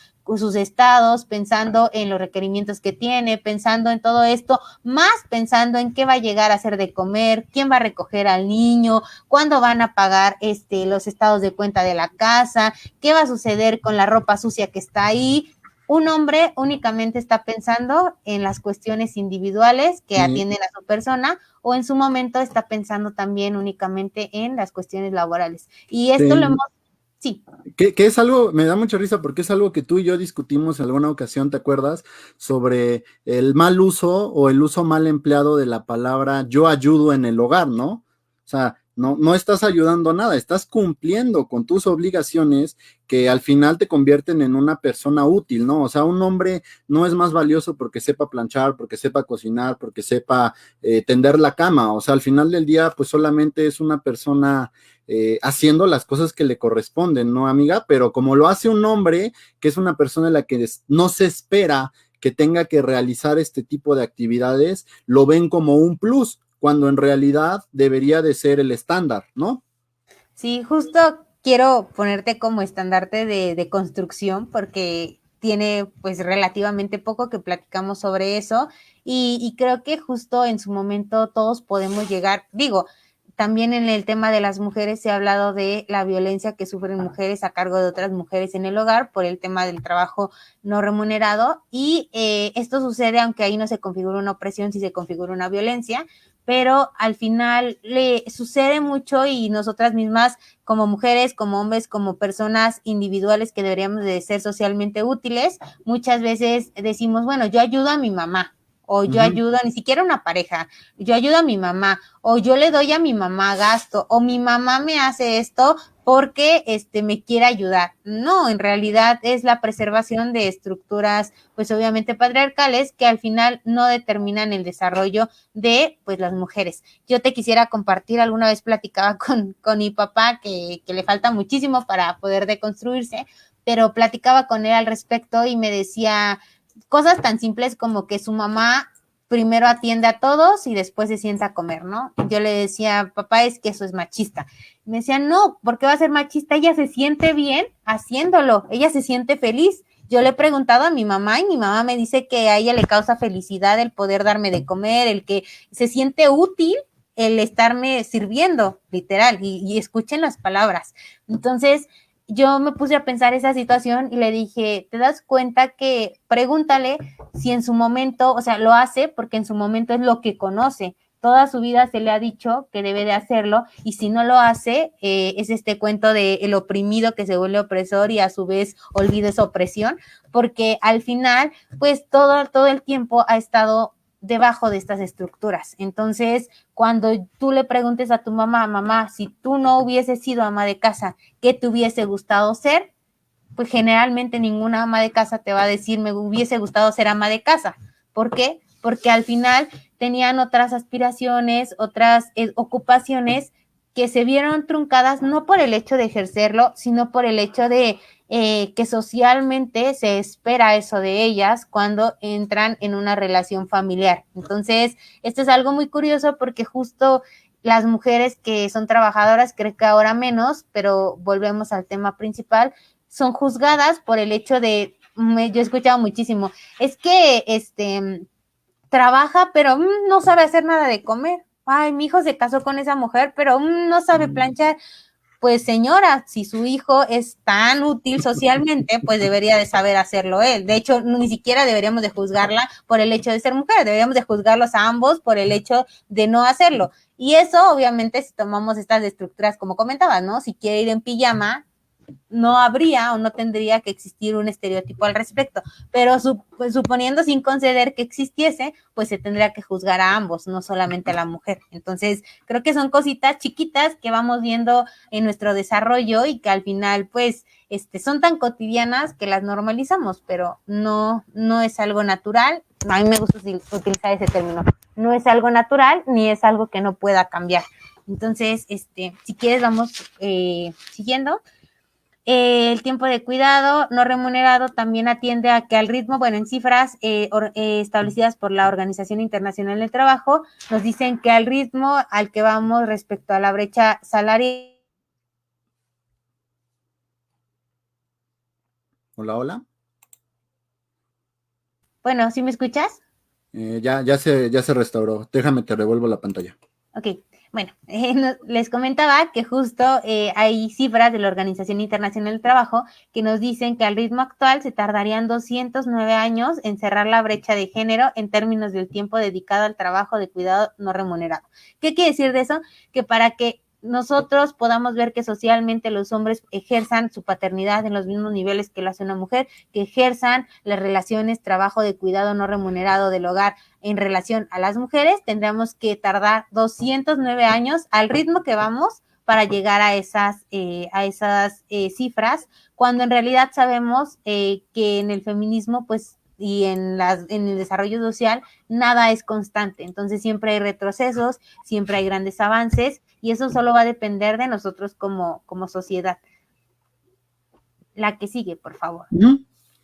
estados, pensando en los requerimientos que tiene, pensando en todo esto, más pensando en qué va a llegar a hacer de comer, quién va a recoger al niño, cuándo van a pagar los estados de cuenta de la casa, qué va a suceder con la ropa sucia que está ahí. Un hombre únicamente está pensando en las cuestiones individuales que atienden a su persona o en su momento está pensando también únicamente en las cuestiones laborales. Y esto lo hemos. Sí. Que es algo, me da mucha risa porque es algo que tú y yo discutimos en alguna ocasión, ¿te acuerdas? Sobre el mal uso o el uso mal empleado de la palabra yo ayudo en el hogar, ¿no? O sea, no estás ayudando a nada, estás cumpliendo con tus obligaciones que al final te convierten en una persona útil, ¿no? O sea, un hombre no es más valioso porque sepa planchar, porque sepa cocinar, porque sepa tender la cama. O sea, al final del día, pues solamente es una persona haciendo las cosas que le corresponden, ¿no, amiga? Pero como lo hace un hombre, que es una persona en la que no se espera que tenga que realizar este tipo de actividades, lo ven como un plus, cuando en realidad debería de ser el estándar, ¿no? Sí, justo quiero ponerte como estandarte de construcción porque tiene pues relativamente poco que platicamos sobre eso y creo que justo en su momento todos podemos llegar, digo, también en el tema de las mujeres se ha hablado de la violencia que sufren mujeres a cargo de otras mujeres en el hogar por el tema del trabajo no remunerado, y esto sucede aunque ahí no se configura una opresión, sí se configura una violencia, pero al final le sucede mucho, y nosotras mismas como mujeres, como hombres, como personas individuales que deberíamos de ser socialmente útiles, muchas veces decimos, bueno, yo ayudo a mi mamá, o yo ayudo, ni siquiera a una pareja, yo ayudo a mi mamá, o yo le doy a mi mamá gasto, o mi mamá me hace esto porque me quiere ayudar. No, en realidad es la preservación de estructuras, pues obviamente patriarcales, que al final no determinan el desarrollo de, pues, las mujeres. Yo te quisiera compartir, alguna vez platicaba con mi papá, que le falta muchísimo para poder deconstruirse, pero platicaba con él al respecto y me decía cosas tan simples como que su mamá primero atiende a todos y después se sienta a comer, ¿no? Yo le decía, papá, es que eso es machista. Me decía, no, ¿por qué va a ser machista? Ella se siente bien haciéndolo, ella se siente feliz. Yo le he preguntado a mi mamá y mi mamá me dice que a ella le causa felicidad el poder darme de comer, el que se siente útil el estarme sirviendo, literal, y escuchen las palabras. Entonces, yo me puse a pensar esa situación y le dije, ¿te das cuenta que pregúntale si en su momento, o sea, lo hace porque en su momento es lo que conoce? Toda su vida se le ha dicho que debe de hacerlo, y si no lo hace, es este cuento de el oprimido que se vuelve opresor y a su vez olvida esa opresión, porque al final, pues todo el tiempo ha estado debajo de estas estructuras. Entonces, cuando tú le preguntes a tu mamá, mamá, si tú no hubieses sido ama de casa, ¿qué te hubiese gustado ser? Pues generalmente ninguna ama de casa te va a decir, me hubiese gustado ser ama de casa. ¿Por qué? Porque al final tenían otras aspiraciones, otras ocupaciones que se vieron truncadas, no por el hecho de ejercerlo, sino por el hecho de que socialmente se espera eso de ellas cuando entran en una relación familiar. Entonces, esto es algo muy curioso porque justo las mujeres que son trabajadoras, creo que ahora menos, pero volvemos al tema principal, son juzgadas por el hecho de, yo he escuchado muchísimo, es que trabaja, pero no sabe hacer nada de comer. Ay, mi hijo se casó con esa mujer, pero no sabe planchar. Pues señora, si su hijo es tan útil socialmente, pues debería de saber hacerlo él. De hecho, ni siquiera deberíamos de juzgarla por el hecho de ser mujer, deberíamos de juzgarlos a ambos por el hecho de no hacerlo. Y eso, obviamente, si tomamos estas estructuras, como comentabas, ¿no? Si quiere ir en pijama, no habría o no tendría que existir un estereotipo al respecto, pero pues, suponiendo sin conceder que existiese, pues se tendría que juzgar a ambos, no solamente a la mujer. Entonces, creo que son cositas chiquitas que vamos viendo en nuestro desarrollo y que al final, pues, son tan cotidianas que las normalizamos, pero no es algo natural. A mí me gusta utilizar ese término. No es algo natural ni es algo que no pueda cambiar. Entonces, si quieres, vamos siguiendo. El tiempo de cuidado no remunerado también atiende a que al ritmo, bueno, en cifras establecidas por la Organización Internacional del Trabajo, nos dicen que al ritmo al que vamos respecto a la brecha salarial. Hola, hola. Bueno, ¿sí me escuchas? Ya se restauró. Déjame, te revuelvo la pantalla. Ok, bueno, les comentaba que justo hay cifras de la Organización Internacional del Trabajo que nos dicen que al ritmo actual se tardarían 209 años en cerrar la brecha de género en términos del tiempo dedicado al trabajo de cuidado no remunerado. ¿Qué quiere decir de eso? Que para que nosotros podamos ver que socialmente los hombres ejerzan su paternidad en los mismos niveles que lo hace una mujer, que ejerzan las relaciones, trabajo de cuidado no remunerado del hogar en relación a las mujeres, tendríamos que tardar 209 años al ritmo que vamos para llegar a esas cifras, cuando en realidad sabemos que en el feminismo, pues, y en el desarrollo social, nada es constante. Entonces siempre hay retrocesos, siempre hay grandes avances, y eso solo va a depender de nosotros como sociedad. La que sigue, por favor.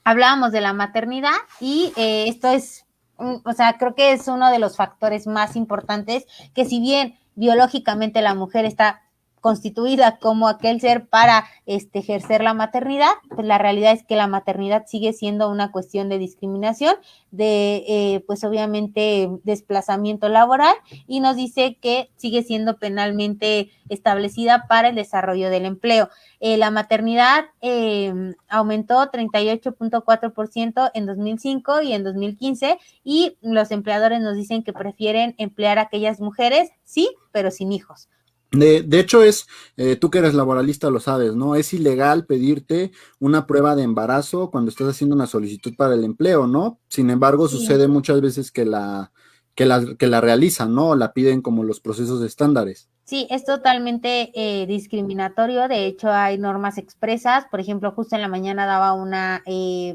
Hablábamos de la maternidad y esto es, o sea, creo que es uno de los factores más importantes, que si bien biológicamente la mujer está constituida como aquel ser para ejercer la maternidad, pues la realidad es que la maternidad sigue siendo una cuestión de discriminación, de pues obviamente desplazamiento laboral, y nos dice que sigue siendo penalmente establecida para el desarrollo del empleo. La maternidad aumentó 38.4% en 2005 y en 2015, y los empleadores nos dicen que prefieren emplear a aquellas mujeres, sí, pero sin hijos. De hecho, tú que eres laboralista lo sabes, ¿no? Es ilegal pedirte una prueba de embarazo cuando estás haciendo una solicitud para el empleo, ¿no? Sin embargo, Sí. sucede muchas veces que la realizan, ¿no? O la piden como los procesos estándares. Sí, es totalmente discriminatorio. De hecho, hay normas expresas. Por ejemplo, justo en la mañana daba una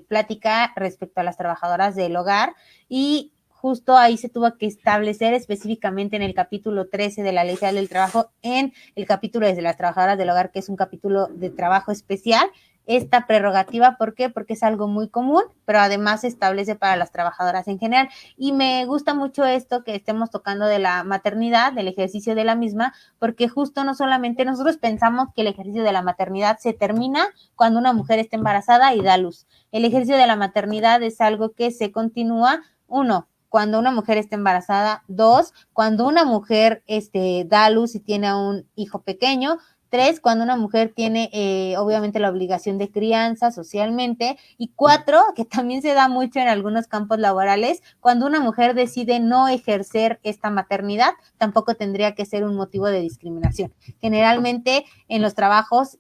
plática respecto a las trabajadoras del hogar, y justo ahí se tuvo que establecer específicamente en el capítulo 13 de la Ley Federal del Trabajo, en el capítulo de las trabajadoras del hogar, que es un capítulo de trabajo especial, esta prerrogativa. ¿Por qué? Porque es algo muy común, pero además se establece para las trabajadoras en general. Y me gusta mucho esto que estemos tocando de la maternidad, del ejercicio de la misma, porque justo no solamente nosotros pensamos que el ejercicio de la maternidad se termina cuando una mujer está embarazada y da luz. El ejercicio de la maternidad es algo que se continúa, uno, cuando una mujer está embarazada; dos, cuando una mujer da luz y tiene a un hijo pequeño; tres, cuando una mujer tiene obviamente la obligación de crianza socialmente; y cuatro, que también se da mucho en algunos campos laborales, cuando una mujer decide no ejercer esta maternidad, tampoco tendría que ser un motivo de discriminación. Generalmente en los trabajos,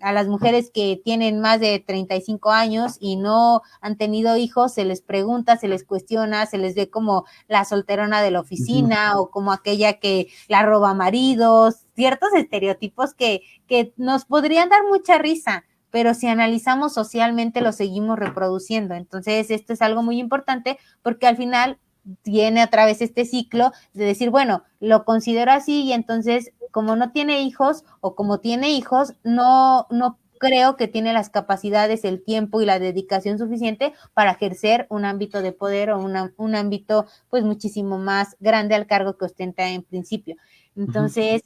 a las mujeres que tienen más de 35 años y no han tenido hijos, se les pregunta, se les cuestiona, se les ve como la solterona de la oficina, o como aquella que la roba maridos, ciertos estereotipos que nos podrían dar mucha risa, pero si analizamos socialmente lo seguimos reproduciendo. Entonces, esto es algo muy importante, porque al final tiene otra vez este ciclo de decir, bueno, lo considero así, y entonces, como no tiene hijos, o como tiene hijos, no creo que tiene las capacidades, el tiempo y la dedicación suficiente para ejercer un ámbito de poder, o un ámbito pues muchísimo más grande al cargo que ostenta en principio. Entonces,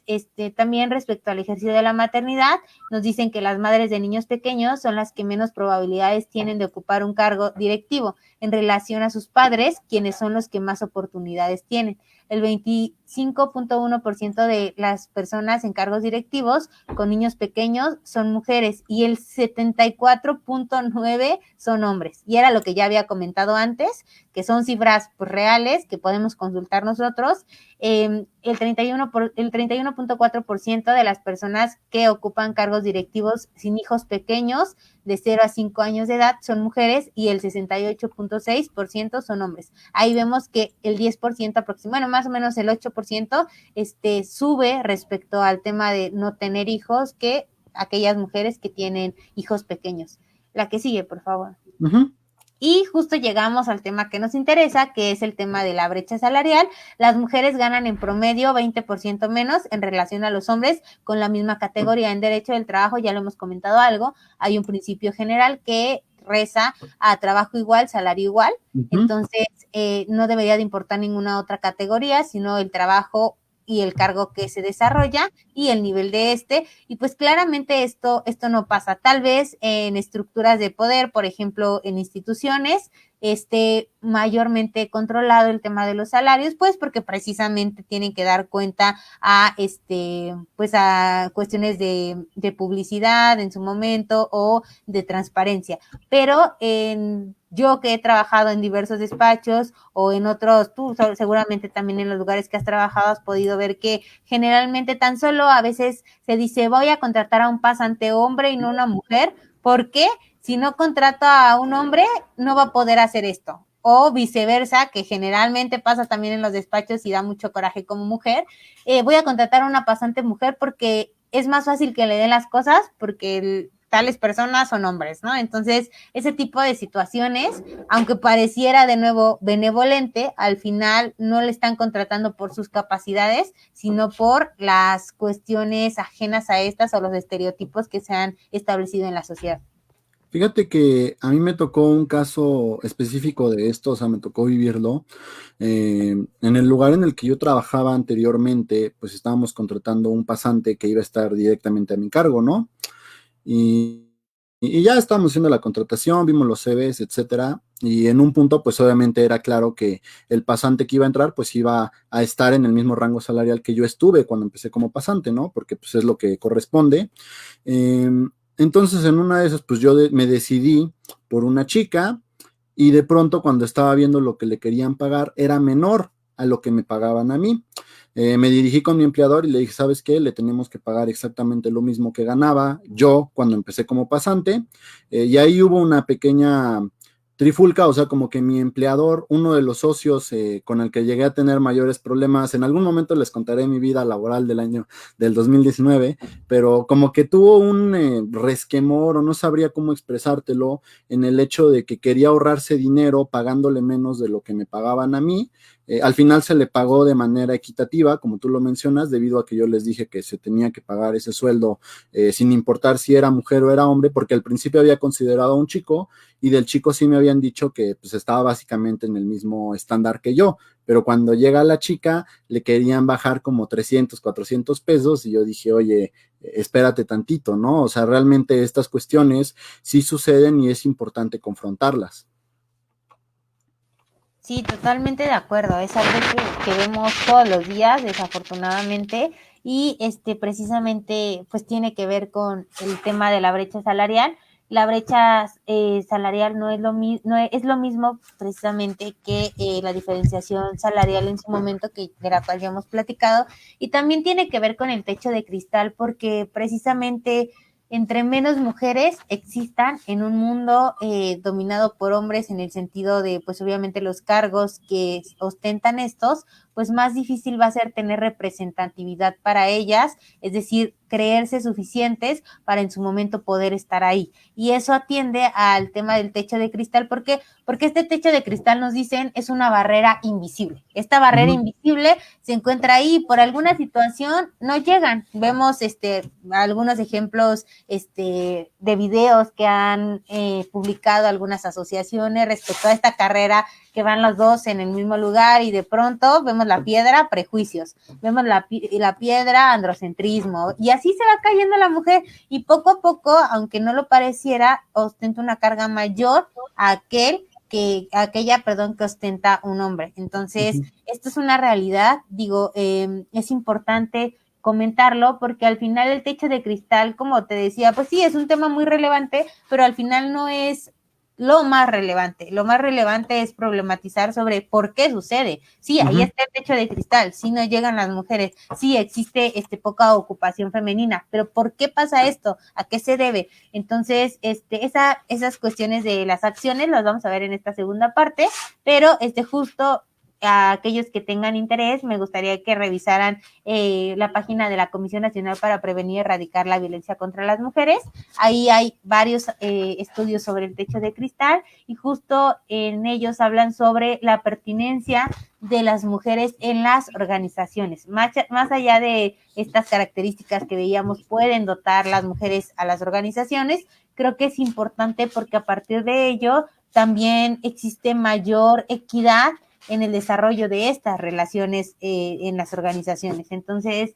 también respecto al ejercicio de la maternidad, nos dicen que las madres de niños pequeños son las que menos probabilidades tienen de ocupar un cargo directivo en relación a sus padres, quienes son los que más oportunidades tienen. El 25.1% de las personas en cargos directivos con niños pequeños son mujeres, y el 74.9% son hombres. Y era lo que ya había comentado antes, que son cifras pues reales que podemos consultar nosotros. El 31.4% de las personas que ocupan cargos directivos sin hijos pequeños de 0 a 5 años de edad son mujeres, y el 68.6% son hombres. Ahí vemos que el 10% aproximadamente, bueno, más o menos el 8%, sube respecto al tema de no tener hijos, que aquellas mujeres que tienen hijos pequeños. La que sigue, por favor. Uh-huh. Y justo llegamos al tema que nos interesa, que es el tema de la brecha salarial. Las mujeres ganan en promedio 20% menos en relación a los hombres con la misma categoría. En derecho del trabajo, ya lo hemos comentado algo, hay un principio general que reza a trabajo igual, salario igual. Uh-huh. Entonces, no debería de importar ninguna otra categoría, sino el trabajo y el cargo que se desarrolla y el nivel de y pues claramente esto no pasa. Tal vez en estructuras de poder, por ejemplo, en instituciones, mayormente controlado el tema de los salarios, pues porque precisamente tienen que dar cuenta a pues a cuestiones de publicidad en su momento, o de transparencia. Pero yo que he trabajado en diversos despachos, o en otros, tú seguramente también en los lugares que has trabajado has podido ver que generalmente tan solo a veces se dice, voy a contratar a un pasante hombre y no una mujer, porque si no contrato a un hombre no va a poder hacer esto. O viceversa, que generalmente pasa también en los despachos y da mucho coraje como mujer, voy a contratar a una pasante mujer porque es más fácil que le den las cosas, porque tales personas son hombres, ¿no? Entonces, ese tipo de situaciones, aunque pareciera de nuevo benevolente, al final no le están contratando por sus capacidades, sino por las cuestiones ajenas a estas, o los estereotipos que se han establecido en la sociedad. Fíjate que a mí me tocó un caso específico de esto, o sea, me tocó vivirlo. En el lugar en el que yo trabajaba anteriormente, pues estábamos contratando un pasante que iba a estar directamente a mi cargo, ¿no? Y, y ya estábamos haciendo la contratación, vimos los CVs, etcétera. Y en un punto, pues obviamente era claro que el pasante que iba a entrar, pues iba a estar en el mismo rango salarial que yo estuve cuando empecé como pasante, ¿no? Porque pues es lo que corresponde. Eh, entonces, en una de esas, pues me decidí por una chica y de pronto cuando estaba viendo lo que le querían pagar era menor a lo que me pagaban a mí. Me dirigí con mi empleador y le dije, ¿sabes qué? Le tenemos que pagar exactamente lo mismo que ganaba yo cuando empecé como pasante. Y ahí hubo una pequeña trifulca, o sea, como que mi empleador, uno de los socios con el que llegué a tener mayores problemas, en algún momento les contaré mi vida laboral del año del 2019, pero como que tuvo un resquemor o no sabría cómo expresártelo en el hecho de que quería ahorrarse dinero pagándole menos de lo que me pagaban a mí. Al final se le pagó de manera equitativa, como tú lo mencionas, debido a que yo les dije que se tenía que pagar ese sueldo sin importar si era mujer o era hombre, porque al principio había considerado a un chico y del chico sí me habían dicho que pues estaba básicamente en el mismo estándar que yo, pero cuando llega la chica le querían bajar como 300, 400 pesos y yo dije, oye, espérate tantito, ¿no? O sea, realmente estas cuestiones sí suceden y es importante confrontarlas. Sí, totalmente de acuerdo. Es algo que vemos todos los días, desafortunadamente, y precisamente pues tiene que ver con el tema de la brecha salarial. La brecha salarial no es no es lo mismo precisamente que la diferenciación salarial en su momento, que de la cual ya hemos platicado, y también tiene que ver con el techo de cristal, porque precisamente entre menos mujeres existan en un mundo dominado por hombres, en el sentido de, pues obviamente los cargos que ostentan estos, pues más difícil va a ser tener representatividad para ellas, es decir, creerse suficientes para en su momento poder estar ahí. Y eso atiende al tema del techo de cristal, porque este techo de cristal, nos dicen, es una barrera invisible. Esta barrera Ujú. invisible se encuentra ahí y por alguna situación no llegan. Vemos algunos ejemplos de videos que han publicado algunas asociaciones respecto a esta carrera, que van los dos en el mismo lugar y de pronto vemos la piedra, prejuicios, vemos la piedra, androcentrismo, y así se va cayendo la mujer y poco a poco, aunque no lo pareciera, ostenta una carga mayor a aquella, perdón, que ostenta un hombre. Entonces, Ujú. esto es una realidad, digo, es importante comentarlo, porque al final el techo de cristal, como te decía, pues sí, es un tema muy relevante, pero al final no es lo más relevante. Lo más relevante es problematizar sobre por qué sucede. Sí, ahí Ujú. está el techo de cristal, sí no llegan las mujeres, sí existe poca ocupación femenina, pero ¿por qué pasa esto? ¿A qué se debe? Entonces, esas cuestiones de las acciones las vamos a ver en esta segunda parte, pero justo a aquellos que tengan interés, me gustaría que revisaran la página de la Comisión Nacional para Prevenir y Erradicar la Violencia contra las Mujeres. Ahí hay varios estudios sobre el techo de cristal y justo en ellos hablan sobre la pertinencia de las mujeres en las organizaciones. Más allá de estas características que veíamos pueden dotar las mujeres a las organizaciones, creo que es importante porque a partir de ello también existe mayor equidad en el desarrollo de estas relaciones en las organizaciones. Entonces,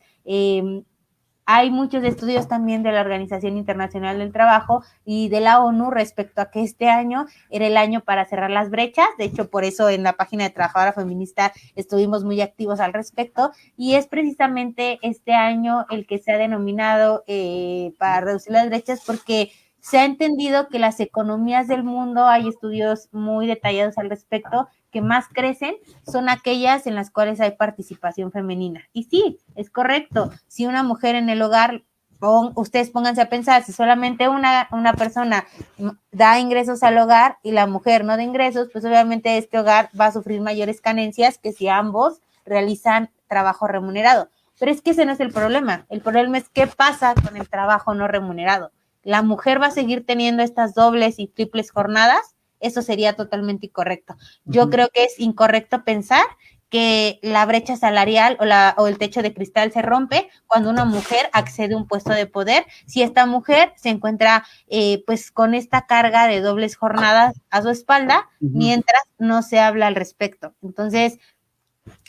hay muchos estudios también de la Organización Internacional del Trabajo y de la ONU respecto a que este año era el año para cerrar las brechas. De hecho, por eso en la página de Trabajadora Feminista estuvimos muy activos al respecto, y es precisamente este año el que se ha denominado para reducir las brechas, porque se ha entendido que las economías del mundo, hay estudios muy detallados al respecto, que más crecen son aquellas en las cuales hay participación femenina. Y sí, es correcto. Si una mujer en el hogar, ustedes pónganse a pensar, si solamente una persona da ingresos al hogar y la mujer no da ingresos, pues obviamente este hogar va a sufrir mayores carencias que si ambos realizan trabajo remunerado. Pero es que ese no es el problema. El problema es qué pasa con el trabajo no remunerado. La mujer va a seguir teniendo estas dobles y triples jornadas. Eso sería totalmente incorrecto. Yo Ujú. creo que es incorrecto pensar que la brecha salarial o el techo de cristal se rompe cuando una mujer accede a un puesto de poder, si esta mujer se encuentra pues con esta carga de dobles jornadas a su espalda, mientras no se habla al respecto. Entonces,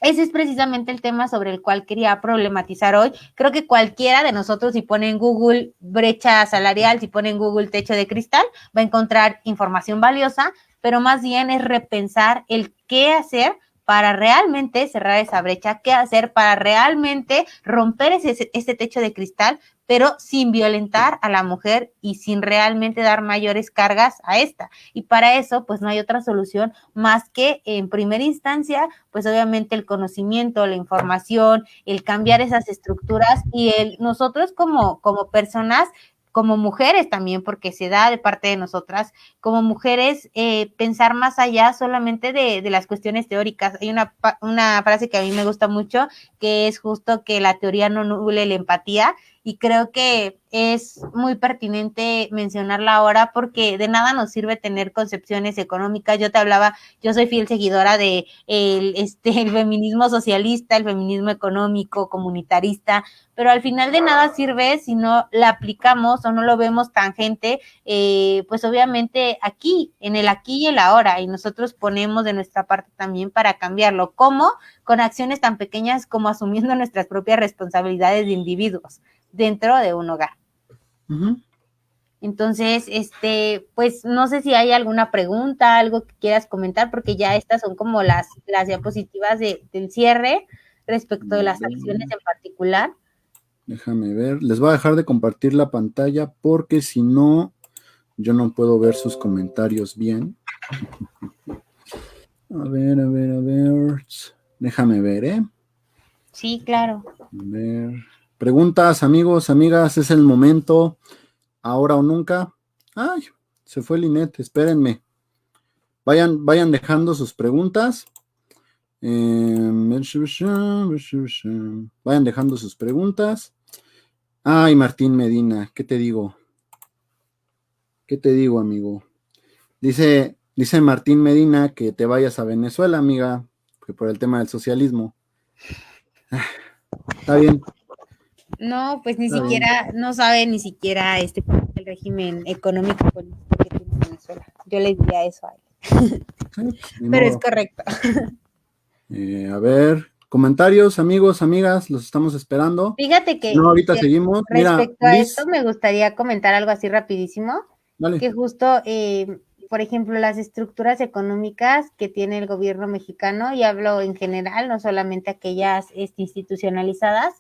ese es precisamente el tema sobre el cual quería problematizar hoy. Creo que cualquiera de nosotros, si pone en Google brecha salarial, si pone en Google techo de cristal, va a encontrar información valiosa, pero más bien es repensar el qué hacer para realmente cerrar esa brecha, qué hacer para realmente romper ese techo de cristal, pero sin violentar a la mujer y sin realmente dar mayores cargas a esta. Y para eso, pues no hay otra solución más que, en primera instancia, pues obviamente el conocimiento, la información, el cambiar esas estructuras y nosotros como personas, como mujeres también, porque se da de parte de nosotras, como mujeres, pensar más allá solamente de las cuestiones teóricas. Hay una frase que a mí me gusta mucho, que es justo que la teoría no nuble la empatía, y creo que es muy pertinente mencionarla ahora porque de nada nos sirve tener concepciones económicas. Yo te hablaba, yo soy fiel seguidora de el feminismo socialista, el feminismo económico, comunitarista, pero al final de nada sirve si no la aplicamos o no lo vemos tangente, pues obviamente aquí, en el aquí y el ahora, y nosotros ponemos de nuestra parte también para cambiarlo. ¿Cómo? Con acciones tan pequeñas como asumiendo nuestras propias responsabilidades de individuos dentro de un hogar. Entonces, pues no sé si hay alguna pregunta, algo que quieras comentar, porque ya estas son como las diapositivas del cierre respecto de las acciones en particular. Déjame ver, les voy a dejar de compartir la pantalla porque si no, yo no puedo ver sus comentarios bien. A ver. Déjame ver, ¿eh? Sí, claro. A ver. Preguntas, amigos, amigas, es el momento. Ahora o nunca. Ay, se fue Linet, espérenme. Vayan dejando sus preguntas. Vayan dejando sus preguntas. Ay, Martín Medina, ¿qué te digo? ¿Qué te digo, amigo? Dice Martín Medina que te vayas a Venezuela, amiga, que por el tema del socialismo. Está bien. No, pues ni siquiera, no sabe ni siquiera el régimen económico político que tiene Venezuela. Yo le diría eso a él. Pero es correcto. A ver, comentarios, amigos, amigas, los estamos esperando. Fíjate que ahorita seguimos. Respecto a esto, me gustaría comentar algo así rapidísimo. Dale. Que justo, por ejemplo, las estructuras económicas que tiene el gobierno mexicano, y hablo en general, no solamente aquellas institucionalizadas,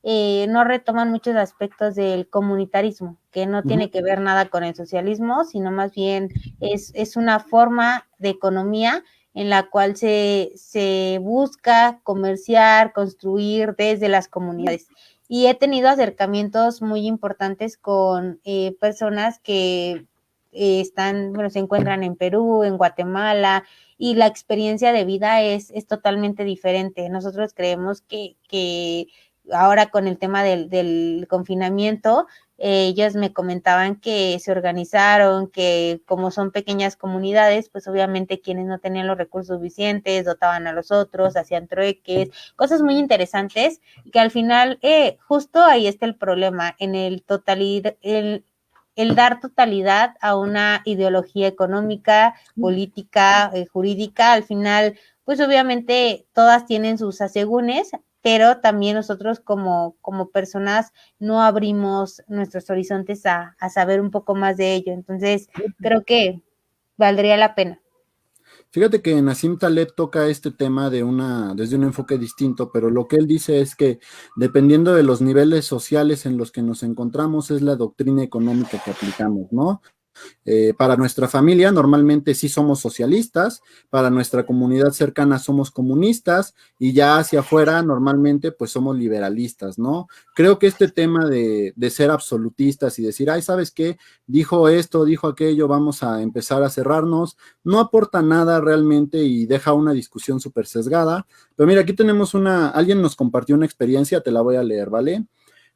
no retoman muchos aspectos del comunitarismo, que no tiene que ver nada con el socialismo, sino más bien es una forma de economía en la cual se busca comerciar, construir desde las comunidades. Y he tenido acercamientos muy importantes con personas que se encuentran en Perú, en Guatemala, y la experiencia de vida es totalmente diferente. Nosotros creemos que ahora con el tema del confinamiento, ellos me comentaban que se organizaron, que como son pequeñas comunidades, pues obviamente quienes no tenían los recursos suficientes dotaban a los otros, hacían trueques, cosas muy interesantes, que al final justo ahí está el problema, en el dar totalidad a una ideología económica, política, jurídica. Al final, pues obviamente todas tienen sus asegúnes, pero también nosotros como personas no abrimos nuestros horizontes a saber un poco más de ello. Entonces, creo que valdría la pena. Fíjate que Nassim Taleb toca este tema desde un enfoque distinto, pero lo que él dice es que dependiendo de los niveles sociales en los que nos encontramos es la doctrina económica que aplicamos, ¿no? Para nuestra familia normalmente sí somos socialistas, para nuestra comunidad cercana somos comunistas y ya hacia afuera normalmente pues somos liberalistas, ¿no? Creo que este tema de ser absolutistas y decir, ay, ¿sabes qué? Dijo esto, dijo aquello, vamos a empezar a cerrarnos, no aporta nada realmente y deja una discusión súper sesgada. Pero mira, aquí tenemos alguien nos compartió una experiencia, te la voy a leer, ¿vale?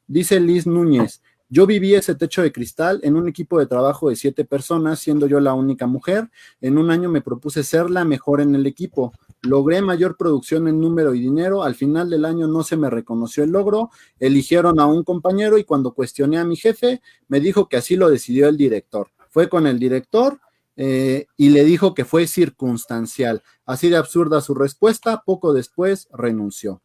Dice Liz Núñez, yo viví ese techo de cristal en un equipo de trabajo de 7 personas, siendo yo la única mujer. En un año me propuse ser la mejor en el equipo. logré mayor producción en número y dinero, al final del año no se me reconoció el logro, eligieron a un compañero y cuando cuestioné a mi jefe, me dijo que así lo decidió el director. Fue con el director y le dijo que fue circunstancial. Así de absurda su respuesta, poco después renunció.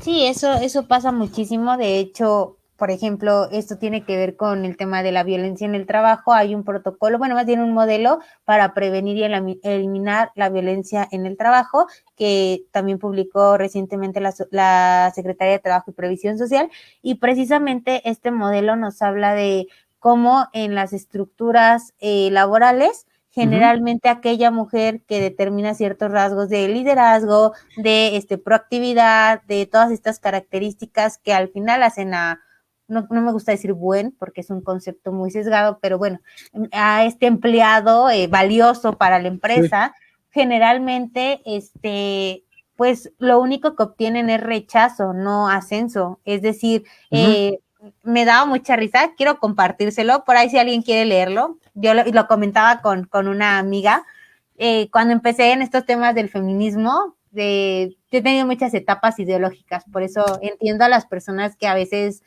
Sí, eso pasa muchísimo. De hecho, por ejemplo, esto tiene que ver con el tema de la violencia en el trabajo. Hay un protocolo, bueno, más bien un modelo para prevenir y eliminar la violencia en el trabajo, que también publicó recientemente la Secretaría de Trabajo y Previsión Social. Y precisamente este modelo nos habla de cómo en las estructuras laborales, generalmente aquella mujer que determina ciertos rasgos de liderazgo, de proactividad, de todas estas características que al final hacen no me gusta decir buen, porque es un concepto muy sesgado, pero bueno, a este empleado valioso para la empresa, sí. Generalmente, pues lo único que obtienen es rechazo, no ascenso. Es decir, me daba mucha risa, quiero compartírselo, por ahí si alguien quiere leerlo. Yo lo comentaba con una amiga, cuando empecé en estos temas del feminismo, yo he tenido muchas etapas ideológicas, por eso entiendo a las personas que a veces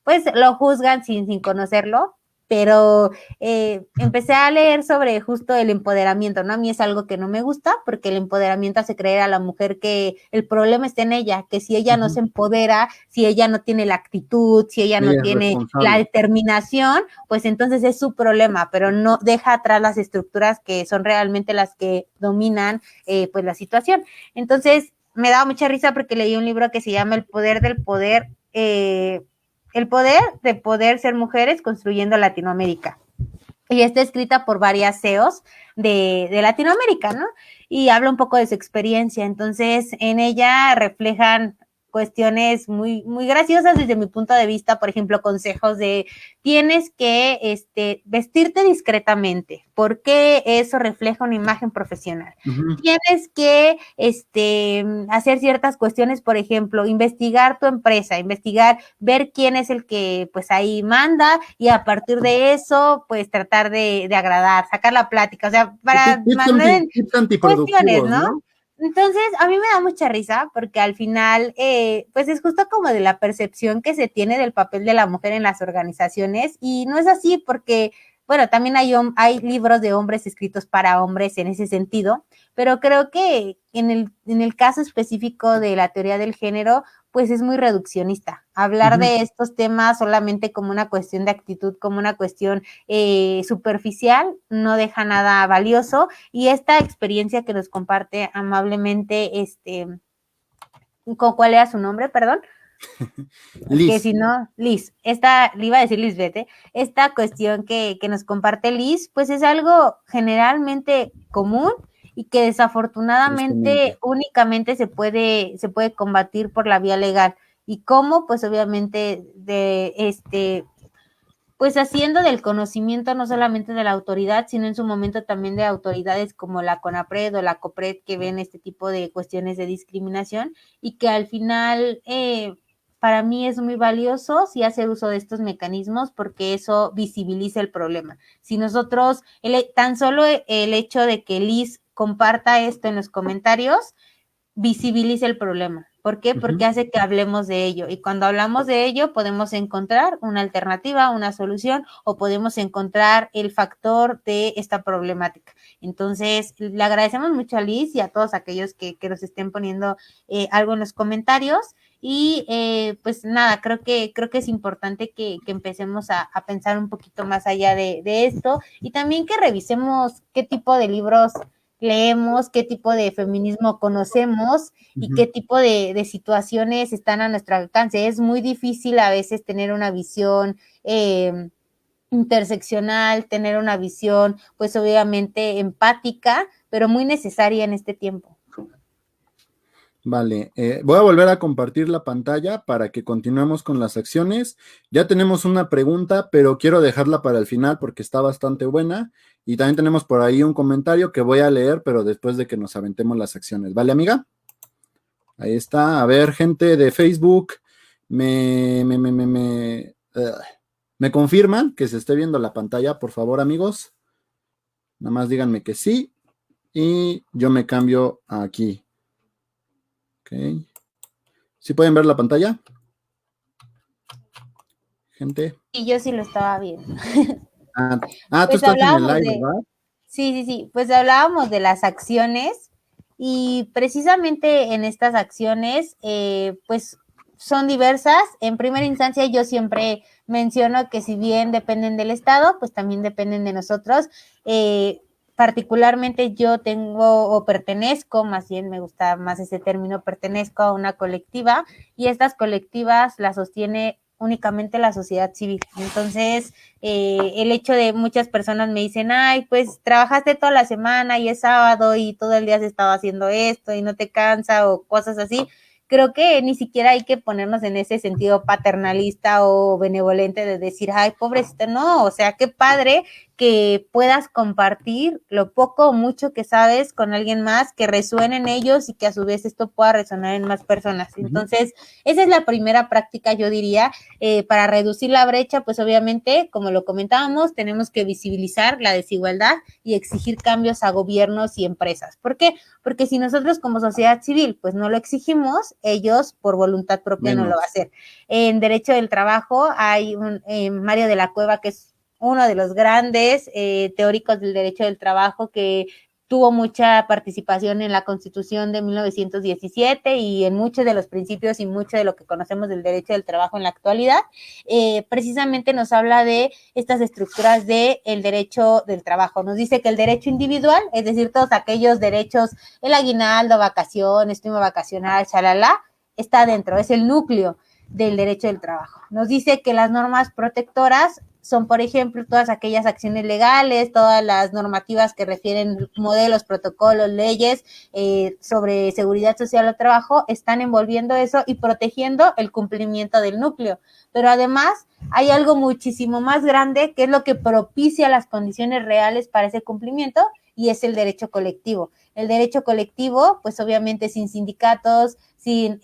pues lo juzgan sin conocerlo, pero empecé a leer sobre justo el empoderamiento, ¿no? A mí es algo que no me gusta porque el empoderamiento hace creer a la mujer que el problema está en ella, que si ella no se empodera, si ella no tiene la actitud, si ella no tiene la determinación, pues entonces es su problema, pero no deja atrás las estructuras que son realmente las que dominan pues la situación. Entonces me daba mucha risa porque leí un libro que se llama El poder del poder, el poder de poder ser mujeres construyendo Latinoamérica. Y está escrita por varias CEOs de Latinoamérica, ¿no? Y habla un poco de su experiencia. Entonces, en ella reflejan cuestiones muy, muy graciosas desde mi punto de vista, por ejemplo, consejos de tienes que vestirte discretamente, porque eso refleja una imagen profesional. Tienes que hacer ciertas cuestiones, por ejemplo, investigar tu empresa, ver quién es el que pues ahí manda y a partir de eso, pues tratar de agradar, sacar la plática, o sea, para mandar cuestiones, ¿no? Entonces, a mí me da mucha risa porque al final, pues es justo como de la percepción que se tiene del papel de la mujer en las organizaciones y no es así porque, bueno, también hay libros de hombres escritos para hombres en ese sentido, pero creo que en el caso específico de la teoría del género, pues es muy reduccionista. Hablar de estos temas solamente como una cuestión de actitud, como una cuestión superficial, no deja nada valioso. Y esta experiencia que nos comparte amablemente, ¿cuál era su nombre? Perdón. Liz. Que si no, Liz, le iba a decir Lisbeth, esta cuestión que nos comparte Liz, pues es algo generalmente común y que desafortunadamente únicamente se puede combatir por la vía legal. ¿Y cómo? Pues obviamente pues haciendo del conocimiento no solamente de la autoridad, sino en su momento también de autoridades como la CONAPRED o la COPRED que ven este tipo de cuestiones de discriminación y que al final para mí es muy valioso si hacer uso de estos mecanismos porque eso visibiliza el problema. Si nosotros, tan solo el hecho de que Liz comparta esto en los comentarios, visibiliza el problema. ¿Por qué? Porque hace que hablemos de ello. Y cuando hablamos de ello, podemos encontrar una alternativa, una solución, o podemos encontrar el factor de esta problemática. Entonces, le agradecemos mucho a Liz y a todos aquellos que nos estén poniendo algo en los comentarios. Y pues nada, creo que es importante que empecemos a pensar un poquito más allá de esto y también que revisemos qué tipo de libros leemos, qué tipo de feminismo conocemos y qué tipo de situaciones están a nuestro alcance. Es muy difícil a veces tener una visión interseccional, tener una visión, pues obviamente empática, pero muy necesaria en este tiempo. Vale, voy a volver a compartir la pantalla para que continuemos con las acciones. Ya tenemos una pregunta, pero quiero dejarla para el final porque está bastante buena. Y también tenemos por ahí un comentario que voy a leer, pero después de que nos aventemos las acciones. ¿Vale, amiga? Ahí está. A ver, gente de Facebook, me confirman que se esté viendo la pantalla, por favor, amigos. Nada más díganme que sí. y yo me cambio aquí. Ok. ¿Sí pueden ver la pantalla? Gente. Y yo sí lo estaba viendo. Tú Pues estás en el hablábamos live, de, ¿verdad? sí, pues hablábamos de las acciones y precisamente en estas acciones, pues son diversas. En primera instancia, yo siempre menciono que si bien dependen del Estado, pues también dependen de nosotros. Particularmente yo tengo o pertenezco, más bien me gusta más ese término, pertenezco a una colectiva y estas colectivas las sostiene únicamente la sociedad civil. Entonces, el hecho de muchas personas me dicen, ay, pues trabajaste toda la semana y es sábado y todo el día has estado haciendo esto y no te cansa o cosas así. Creo que ni siquiera hay que ponernos en ese sentido paternalista o benevolente de decir, ay, pobrecita, no, o sea, qué padre que puedas compartir lo poco o mucho que sabes con alguien más, que resuene en ellos y que a su vez esto pueda resonar en más personas. Entonces, esa es la primera práctica, yo diría, para reducir la brecha, pues obviamente, como lo comentábamos, tenemos que visibilizar la desigualdad y exigir cambios a gobiernos y empresas. ¿Por qué? Porque si nosotros como sociedad civil, pues no lo exigimos, ellos por voluntad propia no lo va a Menos. hacer. En derecho del trabajo hay un Mario de la Cueva, que es uno de los grandes teóricos del derecho del trabajo, que tuvo mucha participación en la Constitución de 1917 y en muchos de los principios y mucho de lo que conocemos del derecho del trabajo en la actualidad. Precisamente nos habla de estas estructuras del derecho del trabajo. Nos dice que el derecho individual, es decir, todos aquellos derechos, el aguinaldo, vacaciones, prima vacacional, chalala, está dentro, es el núcleo del derecho del trabajo. Nos dice que las normas protectoras son, por ejemplo, todas aquellas acciones legales, todas las normativas que refieren modelos, protocolos, leyes sobre seguridad social o trabajo, están envolviendo eso y protegiendo el cumplimiento del núcleo. Pero además hay algo muchísimo más grande que es lo que propicia las condiciones reales para ese cumplimiento, y es el derecho colectivo. El derecho colectivo, pues obviamente sin sindicatos, sin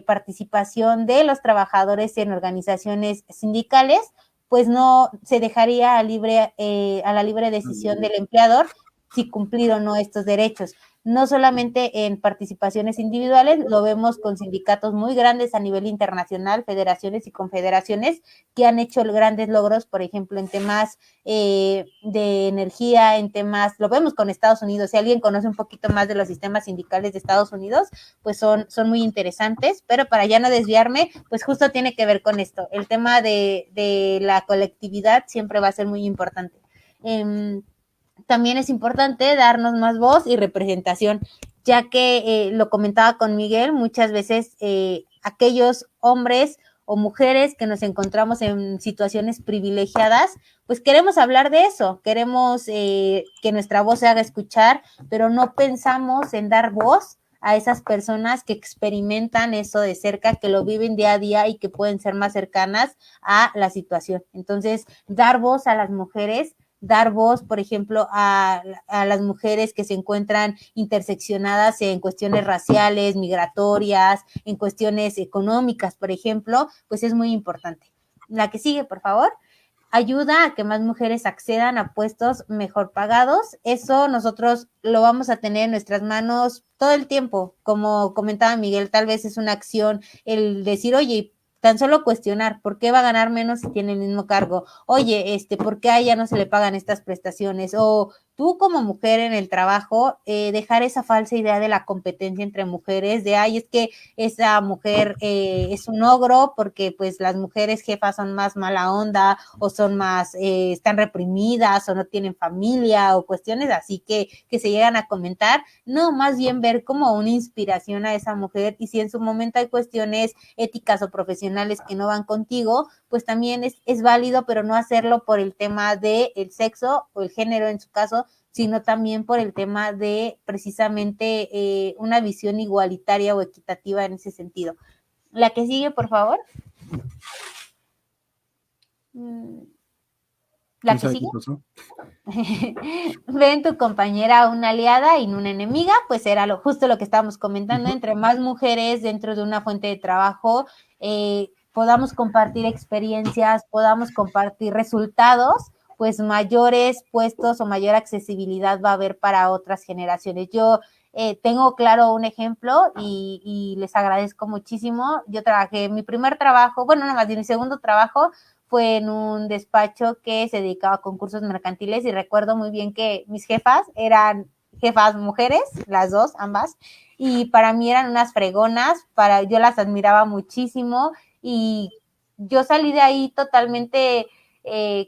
participación de los trabajadores en organizaciones sindicales, pues no se dejaría a la libre decisión del empleador si cumplir o no estos derechos. No solamente en participaciones individuales, lo vemos con sindicatos muy grandes a nivel internacional, federaciones y confederaciones que han hecho grandes logros, por ejemplo, en temas de energía, en temas, lo vemos con Estados Unidos. Si alguien conoce un poquito más de los sistemas sindicales de Estados Unidos, pues son muy interesantes, pero para ya no desviarme, pues justo tiene que ver con esto. El tema de la colectividad siempre va a ser muy importante. También es importante darnos más voz y representación, ya que lo comentaba con Miguel, muchas veces aquellos hombres o mujeres que nos encontramos en situaciones privilegiadas, pues queremos hablar de eso, queremos que nuestra voz se haga escuchar, pero no pensamos en dar voz a esas personas que experimentan eso de cerca, que lo viven día a día y que pueden ser más cercanas a la situación. Entonces, dar voz a las mujeres, dar voz, por ejemplo, a las mujeres que se encuentran interseccionadas en cuestiones raciales, migratorias, en cuestiones económicas, por ejemplo, pues es muy importante. La que sigue, por favor. Ayuda a que más mujeres accedan a puestos mejor pagados. Eso nosotros lo vamos a tener en nuestras manos todo el tiempo. Como comentaba Miguel, tal vez es una acción el decir, oye, tan solo cuestionar, ¿por qué va a ganar menos si tiene el mismo cargo? Oye, ¿por qué a ella no se le pagan estas prestaciones? O tú como mujer en el trabajo, dejar esa falsa idea de la competencia entre mujeres, de, ay, es que esa mujer es un ogro porque pues las mujeres jefas son más mala onda o son más, están reprimidas o no tienen familia o cuestiones así que se llegan a comentar. No, más bien ver como una inspiración a esa mujer, y si en su momento hay cuestiones éticas o profesionales que no van contigo, pues también es válido, pero no hacerlo por el tema del sexo o el género en su caso, sino también por el tema de precisamente una visión igualitaria o equitativa en ese sentido. La que sigue, por favor. La ¿Quién que sabe qué sigue. pasó? Ven tu compañera una aliada y no una enemiga, pues era justo lo que estábamos comentando. Entre más mujeres dentro de una fuente de trabajo, podamos compartir experiencias, podamos compartir resultados, pues mayores puestos o mayor accesibilidad va a haber para otras generaciones. Yo tengo claro un ejemplo y les agradezco muchísimo. Yo trabajé, mi primer trabajo, bueno, nada más mi segundo trabajo fue en un despacho que se dedicaba a concursos mercantiles y recuerdo muy bien que mis jefas eran jefas mujeres, las dos, ambas, y para mí eran unas fregonas, yo las admiraba muchísimo y yo salí de ahí totalmente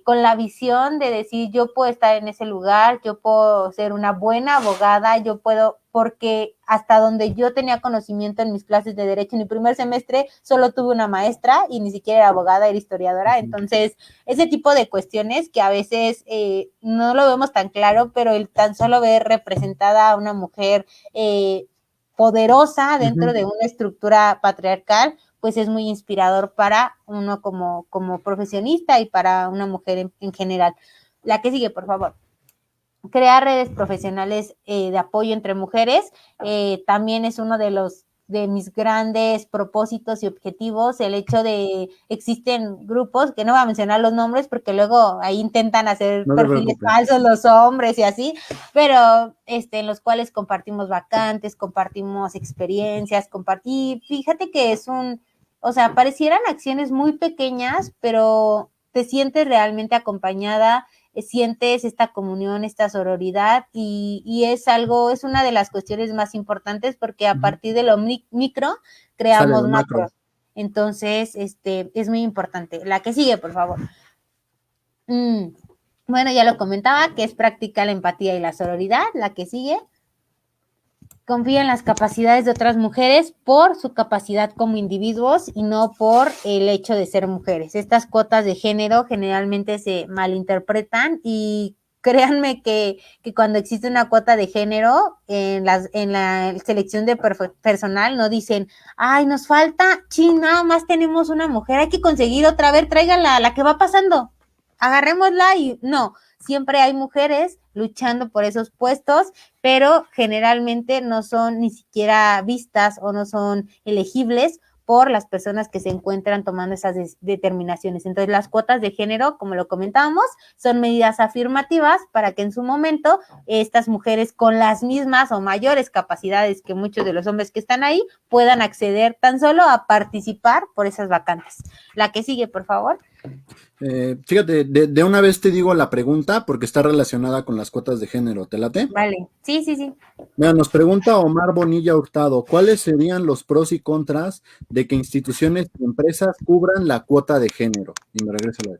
con la visión de decir, yo puedo estar en ese lugar, yo puedo ser una buena abogada, yo puedo, porque hasta donde yo tenía conocimiento en mis clases de derecho, en mi primer semestre solo tuve una maestra y ni siquiera era abogada, era historiadora, entonces ese tipo de cuestiones que a veces no lo vemos tan claro, pero el tan solo ver representada a una mujer poderosa dentro de una estructura patriarcal, pues es muy inspirador para uno como profesionista y para una mujer en general. La que sigue, por favor. Crear redes profesionales de apoyo entre mujeres también es uno de mis grandes propósitos y objetivos, el hecho de existen grupos, que no voy a mencionar los nombres porque luego ahí intentan hacer perfiles falsos los hombres y así, pero en los cuales compartimos vacantes, compartimos experiencias, y fíjate que o sea, parecieran acciones muy pequeñas, pero te sientes realmente acompañada, sientes esta comunión, esta sororidad y es una de las cuestiones más importantes porque a partir de lo micro creamos macros. Entonces, es muy importante. La que sigue, por favor. Bueno, ya lo comentaba, que es practicar la empatía y la sororidad. La que sigue. Confía en las capacidades de otras mujeres por su capacidad como individuos y no por el hecho de ser mujeres. Estas cuotas de género generalmente se malinterpretan y créanme que cuando existe una cuota de género en la selección de personal no dicen, ay, nos falta, nada más tenemos una mujer, hay que conseguir otra vez, tráiganla, la que va pasando, agarrémosla y no, siempre hay mujeres luchando por esos puestos, pero generalmente no son ni siquiera vistas o no son elegibles por las personas que se encuentran tomando esas determinaciones. Entonces, las cuotas de género, como lo comentábamos, son medidas afirmativas para que en su momento estas mujeres con las mismas o mayores capacidades que muchos de los hombres que están ahí puedan acceder tan solo a participar por esas vacantes. La que sigue, por favor. Fíjate, de una vez te digo la pregunta porque está relacionada con las cuotas de género, ¿te late? Vale, sí. Mira, nos pregunta Omar Bonilla Hurtado, ¿cuáles serían los pros y contras de que instituciones y empresas cubran la cuota de género? Y me regreso a la de...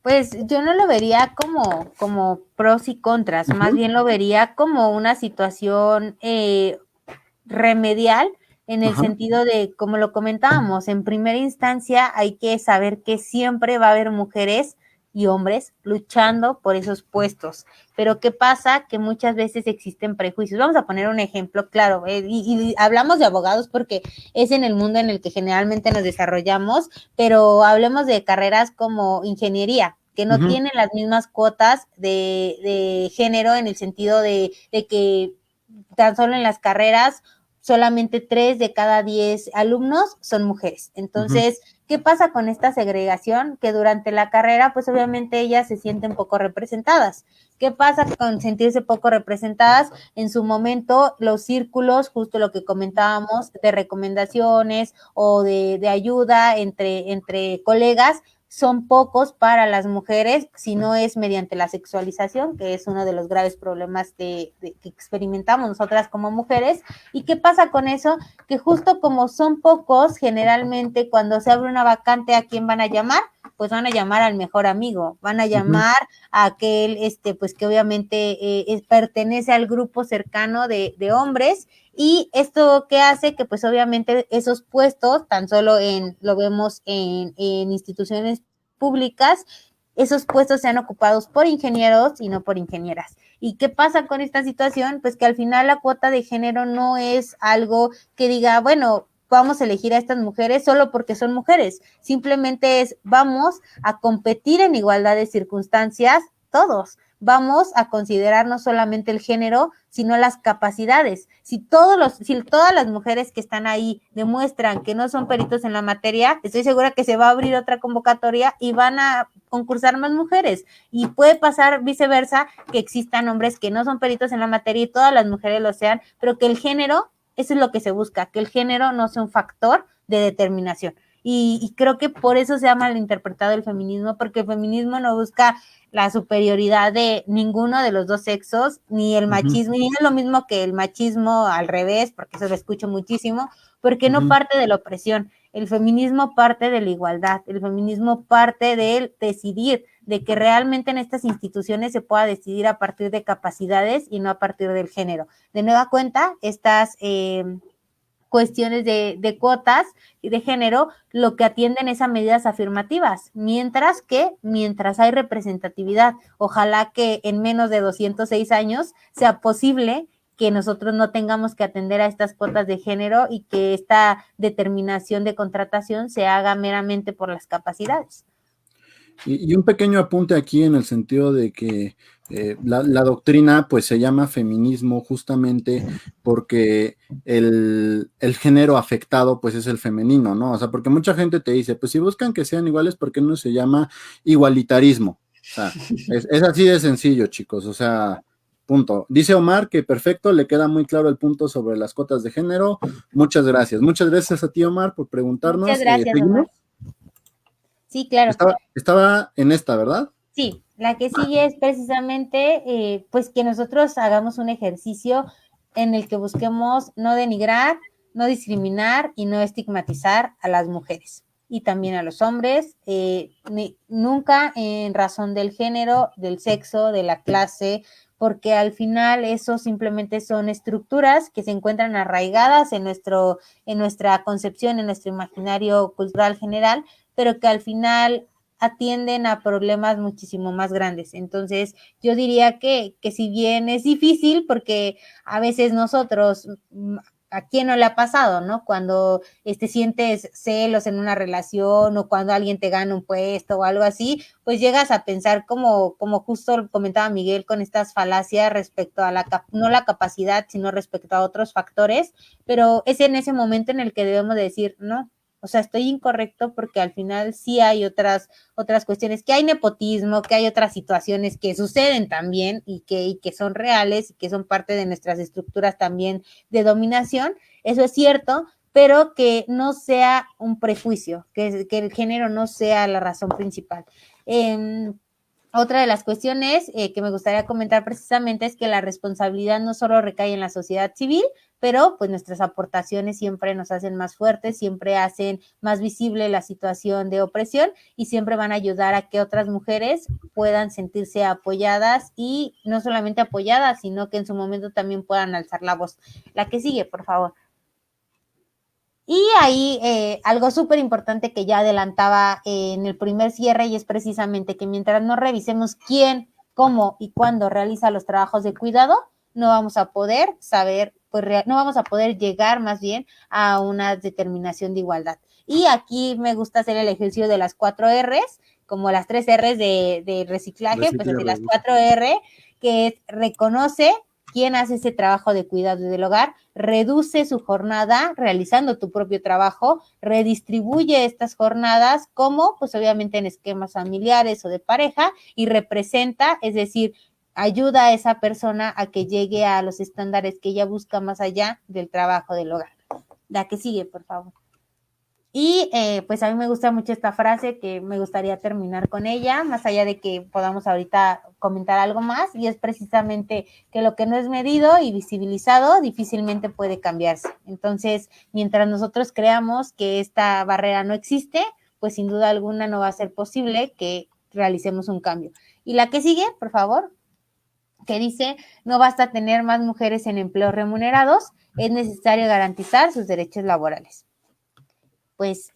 Pues yo no lo vería como pros y contras, más bien lo vería como una situación remedial en el sentido de, como lo comentábamos, en primera instancia hay que saber que siempre va a haber mujeres y hombres luchando por esos puestos. Pero ¿qué pasa? Que muchas veces existen prejuicios. Vamos a poner un ejemplo claro, y hablamos de abogados porque es en el mundo en el que generalmente nos desarrollamos, pero hablemos de carreras como ingeniería, que no tienen las mismas cuotas de género en el sentido de que tan solo en las carreras solamente 3 de cada 10 alumnos son mujeres. Entonces, ¿qué pasa con esta segregación? Que durante la carrera, pues obviamente ellas se sienten poco representadas. ¿Qué pasa con sentirse poco representadas? En su momento, los círculos, justo lo que comentábamos, de recomendaciones o de ayuda entre colegas, son pocos para las mujeres, si no es mediante la sexualización, que es uno de los graves problemas que experimentamos nosotras como mujeres. ¿Y qué pasa con eso? Que justo como son pocos, generalmente cuando se abre una vacante, ¿a quién van a llamar? Pues van a llamar al mejor amigo, van a llamar a aquel, pues que obviamente pertenece al grupo cercano de hombres. Y esto que hace que pues obviamente esos puestos, tan solo lo vemos en instituciones públicas, esos puestos sean ocupados por ingenieros y no por ingenieras. ¿Y qué pasa con esta situación? Pues que al final la cuota de género no es algo que diga, bueno, vamos a elegir a estas mujeres solo porque son mujeres. Simplemente vamos a competir en igualdad de circunstancias todos. vamos a considerar no solamente el género, sino las capacidades. Si todas las mujeres que están ahí demuestran que no son peritos en la materia, estoy segura que se va a abrir otra convocatoria y van a concursar más mujeres. Y puede pasar viceversa, que existan hombres que no son peritos en la materia y todas las mujeres lo sean, pero que el género, eso es lo que se busca, que el género no sea un factor de determinación. Y creo que por eso se ha malinterpretado el feminismo, porque el feminismo no busca la superioridad de ninguno de los dos sexos, ni el machismo, ni es lo mismo que el machismo al revés, porque eso lo escucho muchísimo, porque no parte de la opresión. El feminismo parte de la igualdad, el feminismo parte del decidir, de que realmente en estas instituciones se pueda decidir a partir de capacidades y no a partir del género. De nueva cuenta, estas cuestiones de cuotas y de género, lo que atienden es a medidas afirmativas, mientras hay representatividad, ojalá que en menos de 206 años sea posible que nosotros no tengamos que atender a estas cuotas de género y que esta determinación de contratación se haga meramente por las capacidades. Y un pequeño apunte aquí en el sentido de que la doctrina pues se llama feminismo justamente porque el género afectado pues es el femenino, ¿no? O sea, porque mucha gente te dice, pues si buscan que sean iguales, ¿por qué no se llama igualitarismo? O sea, es así de sencillo, chicos, o sea, punto. Dice Omar que perfecto, le queda muy claro el punto sobre las cuotas de género. Muchas gracias. Muchas gracias a ti, Omar, por preguntarnos. Muchas gracias, Omar. Sí, claro. Estaba en esta, ¿verdad? Sí, la que sigue es precisamente pues que nosotros hagamos un ejercicio en el que busquemos no denigrar, no discriminar y no estigmatizar a las mujeres y también a los hombres, nunca en razón del género, del sexo, de la clase, porque al final eso simplemente son estructuras que se encuentran arraigadas en nuestra concepción, en nuestro imaginario cultural general, pero que al final atienden a problemas muchísimo más grandes. Entonces, yo diría que si bien es difícil, porque a veces nosotros, ¿a quién no le ha pasado, no? Cuando sientes celos en una relación o cuando alguien te gana un puesto o algo así, pues llegas a pensar como justo comentaba Miguel con estas falacias respecto a no la capacidad, sino respecto a otros factores, pero es en ese momento en el que debemos de decir, no, o sea, estoy incorrecto porque al final sí hay otras cuestiones, que hay nepotismo, que hay otras situaciones que suceden también y que son reales y que son parte de nuestras estructuras también de dominación, eso es cierto, pero que no sea un prejuicio, que el género no sea la razón principal. Otra de las cuestiones que me gustaría comentar precisamente es que la responsabilidad no solo recae en la sociedad civil, pero pues nuestras aportaciones siempre nos hacen más fuertes, siempre hacen más visible la situación de opresión y siempre van a ayudar a que otras mujeres puedan sentirse apoyadas y no solamente apoyadas, sino que en su momento también puedan alzar la voz. La que sigue, por favor. Y ahí algo súper importante que ya adelantaba en el primer cierre y es precisamente que mientras no revisemos quién, cómo y cuándo realiza los trabajos de cuidado, no vamos a poder saber, pues no vamos a poder llegar más bien a una determinación de igualdad. Y aquí me gusta hacer el ejercicio de las 4 R's, como las 3 R's de reciclaje, pues así las 4 R, que es reconoce, quién hace ese trabajo de cuidado del hogar, reduce su jornada realizando tu propio trabajo, redistribuye estas jornadas como, pues obviamente en esquemas familiares o de pareja y representa, es decir, ayuda a esa persona a que llegue a los estándares que ella busca más allá del trabajo del hogar. La que sigue, por favor. Y pues a mí me gusta mucho esta frase que me gustaría terminar con ella, más allá de que podamos ahorita comentar algo más, y es precisamente que lo que no es medido y visibilizado difícilmente puede cambiarse. Entonces, mientras nosotros creamos que esta barrera no existe, pues sin duda alguna no va a ser posible que realicemos un cambio. Y la que sigue, por favor, que dice, no basta tener más mujeres en empleos remunerados, es necesario garantizar sus derechos laborales. Pues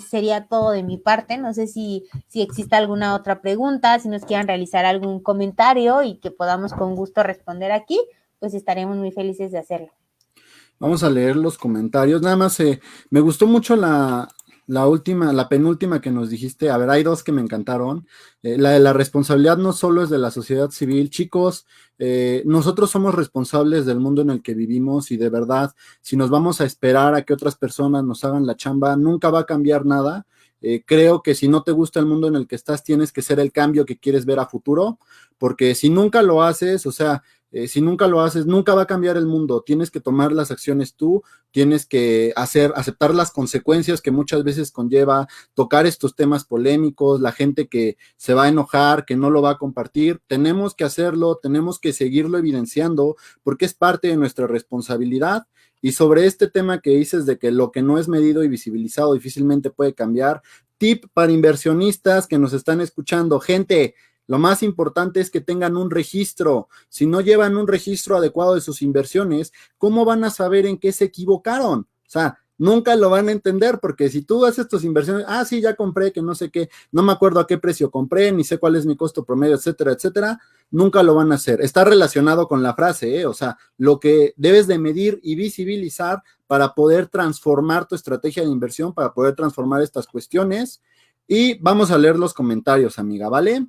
sería todo de mi parte. No sé si existe alguna otra pregunta, si nos quieran realizar algún comentario y que podamos con gusto responder aquí, pues estaremos muy felices de hacerlo. Vamos a leer los comentarios. Nada más me gustó mucho la La penúltima que nos dijiste, a ver, hay dos que me encantaron. La de la responsabilidad no solo es de la sociedad civil. Chicos, nosotros somos responsables del mundo en el que vivimos y de verdad, si nos vamos a esperar a que otras personas nos hagan la chamba, nunca va a cambiar nada. Creo que si no te gusta el mundo en el que estás, tienes que ser el cambio que quieres ver a futuro, porque si nunca lo haces, o sea, si nunca lo haces, nunca va a cambiar el mundo. Tienes que tomar las acciones tú, tienes que aceptar las consecuencias que muchas veces conlleva tocar estos temas polémicos, la gente que se va a enojar, que no lo va a compartir. Tenemos que hacerlo, tenemos que seguirlo evidenciando, porque es parte de nuestra responsabilidad. Y sobre este tema que dices de que lo que no es medido y visibilizado difícilmente puede cambiar, tip para inversionistas que nos están escuchando, gente, lo más importante es que tengan un registro. Si no llevan un registro adecuado de sus inversiones, ¿cómo van a saber en qué se equivocaron? O sea, nunca lo van a entender, porque si tú haces tus inversiones, sí, ya compré, que no sé qué, no me acuerdo a qué precio compré, ni sé cuál es mi costo promedio, etcétera, etcétera, nunca lo van a hacer. Está relacionado con la frase, ¿eh? O sea, lo que debes de medir y visibilizar para poder transformar tu estrategia de inversión, para poder transformar estas cuestiones. Y vamos a leer los comentarios, amiga, ¿vale?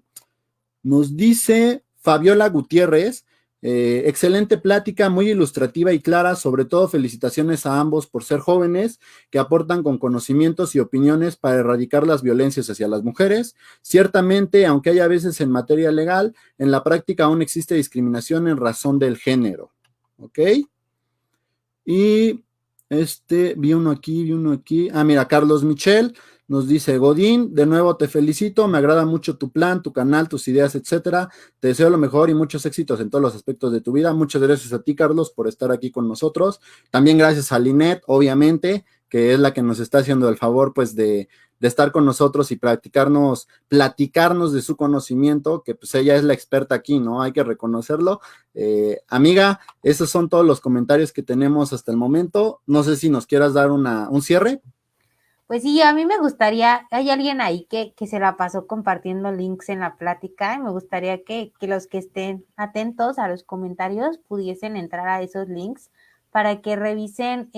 Nos dice Fabiola Gutiérrez, excelente plática, muy ilustrativa y clara, sobre todo felicitaciones a ambos por ser jóvenes que aportan con conocimientos y opiniones para erradicar las violencias hacia las mujeres. Ciertamente, aunque haya veces en materia legal, en la práctica aún existe discriminación en razón del género. ¿Ok? Y vi uno aquí. Mira, Carlos Michel nos dice, Godín, de nuevo te felicito, me agrada mucho tu plan, tu canal, tus ideas, etcétera. Te deseo lo mejor y muchos éxitos en todos los aspectos de tu vida. Muchas gracias a ti, Carlos, por estar aquí con nosotros. También gracias a Linet, obviamente, que es la que nos está haciendo el favor, pues, de estar con nosotros y platicarnos de su conocimiento, que pues ella es la experta aquí, ¿no? Hay que reconocerlo. Amiga, esos son todos los comentarios que tenemos hasta el momento. No sé si nos quieras dar un cierre. Pues sí, a mí me gustaría, hay alguien ahí que se la pasó compartiendo links en la plática y me gustaría que los que estén atentos a los comentarios pudiesen entrar a esos links para que revisen.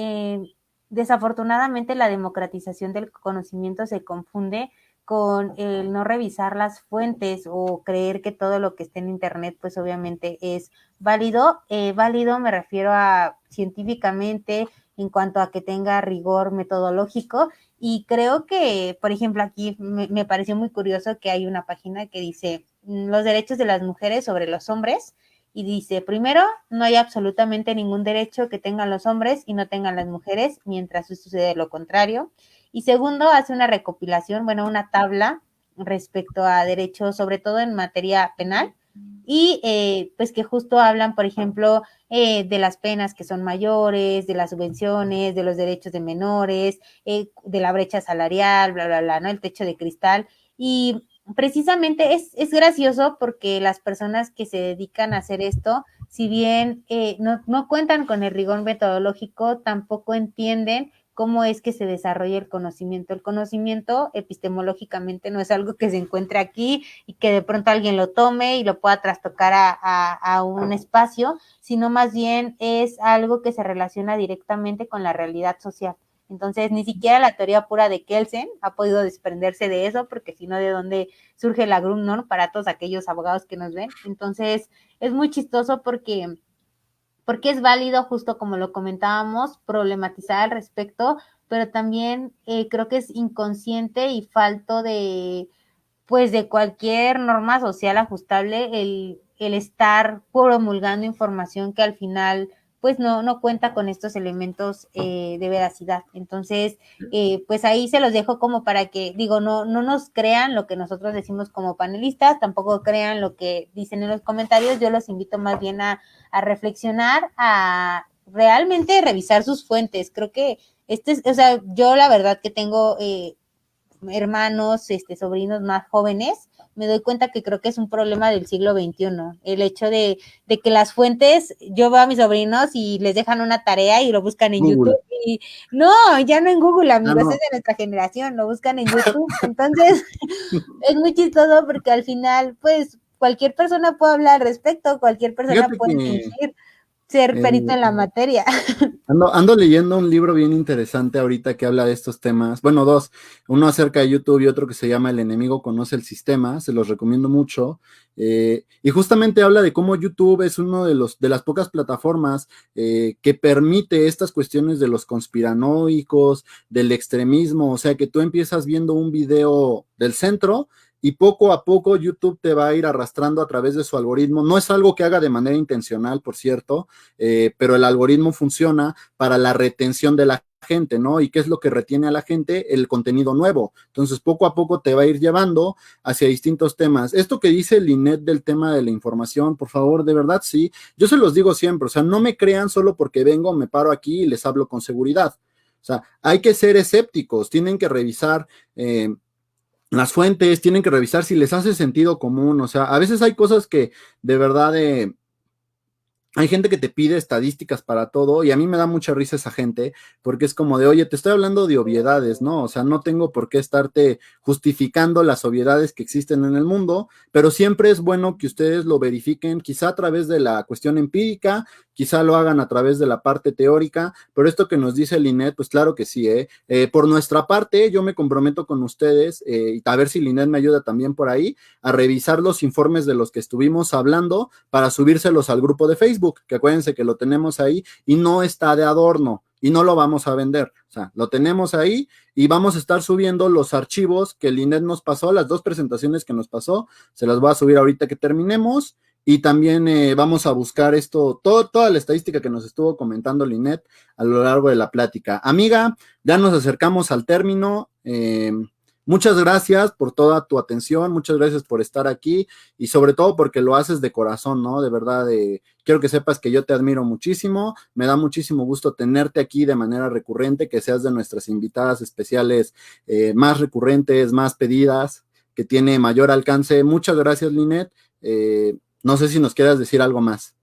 Desafortunadamente la democratización del conocimiento se confunde con el no revisar las fuentes o creer que todo lo que esté en internet pues obviamente es válido. Válido me refiero a científicamente en cuanto a que tenga rigor metodológico. Y creo que, por ejemplo, aquí me pareció muy curioso que hay una página que dice los derechos de las mujeres sobre los hombres y dice, primero, no hay absolutamente ningún derecho que tengan los hombres y no tengan las mujeres, mientras sucede lo contrario. Y segundo, hace una recopilación, bueno, una tabla respecto a derechos, sobre todo en materia penal, y pues que justo hablan, por ejemplo, de las penas que son mayores, de las subvenciones, de los derechos de menores, de la brecha salarial, bla, bla, bla, ¿no? El techo de cristal. Y precisamente es gracioso porque las personas que se dedican a hacer esto, si bien no cuentan con el rigor metodológico, tampoco entienden cómo es que se desarrolla el conocimiento. El conocimiento epistemológicamente no es algo que se encuentre aquí y que de pronto alguien lo tome y lo pueda trastocar a un espacio, sino más bien es algo que se relaciona directamente con la realidad social. Entonces, ni siquiera la teoría pura de Kelsen ha podido desprenderse de eso, porque si no, ¿de dónde surge la Grumnon para todos aquellos abogados que nos ven? Entonces, es muy chistoso porque es válido, justo como lo comentábamos, problematizar al respecto, pero también creo que es inconsciente y falto de, pues, de cualquier norma social ajustable el estar promulgando información que al final pues no cuenta con estos elementos de veracidad. Entonces, pues ahí se los dejo como para que, digo, no nos crean lo que nosotros decimos como panelistas, tampoco crean lo que dicen en los comentarios. Yo los invito más bien a reflexionar, a realmente revisar sus fuentes. Creo que o sea, yo la verdad que tengo hermanos, sobrinos más jóvenes, me doy cuenta que creo que es un problema del siglo XXI, el hecho de que las fuentes, yo veo a mis sobrinos y les dejan una tarea y lo buscan en Google. YouTube, y no, ya no en Google, amigos, No. es de nuestra generación, lo buscan en YouTube. Entonces, es muy chistoso porque al final, pues, cualquier persona puede hablar al respecto, cualquier persona Fíjate puede que fingir. ser perito en la materia. Ando leyendo un libro bien interesante ahorita que habla de estos temas. Bueno, dos, uno acerca de YouTube y otro que se llama El enemigo conoce el sistema, se los recomiendo mucho. Y justamente habla de cómo YouTube es uno de las pocas plataformas que permite estas cuestiones de los conspiranoicos, del extremismo, o sea que tú empiezas viendo un video del centro y poco a poco YouTube te va a ir arrastrando a través de su algoritmo. No es algo que haga de manera intencional, por cierto, pero el algoritmo funciona para la retención de la gente, ¿no? ¿Y qué es lo que retiene a la gente? El contenido nuevo. Entonces, poco a poco te va a ir llevando hacia distintos temas. Esto que dice Linet del tema de la información, por favor, de verdad, sí. Yo se los digo siempre, o sea, no me crean solo porque vengo, me paro aquí y les hablo con seguridad. O sea, hay que ser escépticos, tienen que revisar las fuentes, tienen que revisar si les hace sentido común. O sea, a veces hay cosas que de verdad hay gente que te pide estadísticas para todo y a mí me da mucha risa esa gente porque es como de, oye, te estoy hablando de obviedades, ¿no? O sea, no tengo por qué estarte justificando las obviedades que existen en el mundo, pero siempre es bueno que ustedes lo verifiquen, quizá a través de la cuestión empírica, quizá lo hagan a través de la parte teórica, pero esto que nos dice Linet, pues claro que sí, ¿eh? Por nuestra parte, yo me comprometo con ustedes y a ver si Linet me ayuda también por ahí a revisar los informes de los que estuvimos hablando para subírselos al grupo de Facebook, que acuérdense que lo tenemos ahí y no está de adorno y no lo vamos a vender, o sea, lo tenemos ahí y vamos a estar subiendo los archivos que Linet nos pasó, las dos presentaciones que nos pasó, se las voy a subir ahorita que terminemos y también vamos a buscar toda la estadística que nos estuvo comentando Linet a lo largo de la plática. Amiga, ya nos acercamos al término. Muchas gracias por toda tu atención, muchas gracias por estar aquí y sobre todo porque lo haces de corazón, ¿no? De verdad, quiero que sepas que yo te admiro muchísimo, me da muchísimo gusto tenerte aquí de manera recurrente, que seas de nuestras invitadas especiales más recurrentes, más pedidas, que tiene mayor alcance. Muchas gracias, Linet. No sé si nos quieras decir algo más.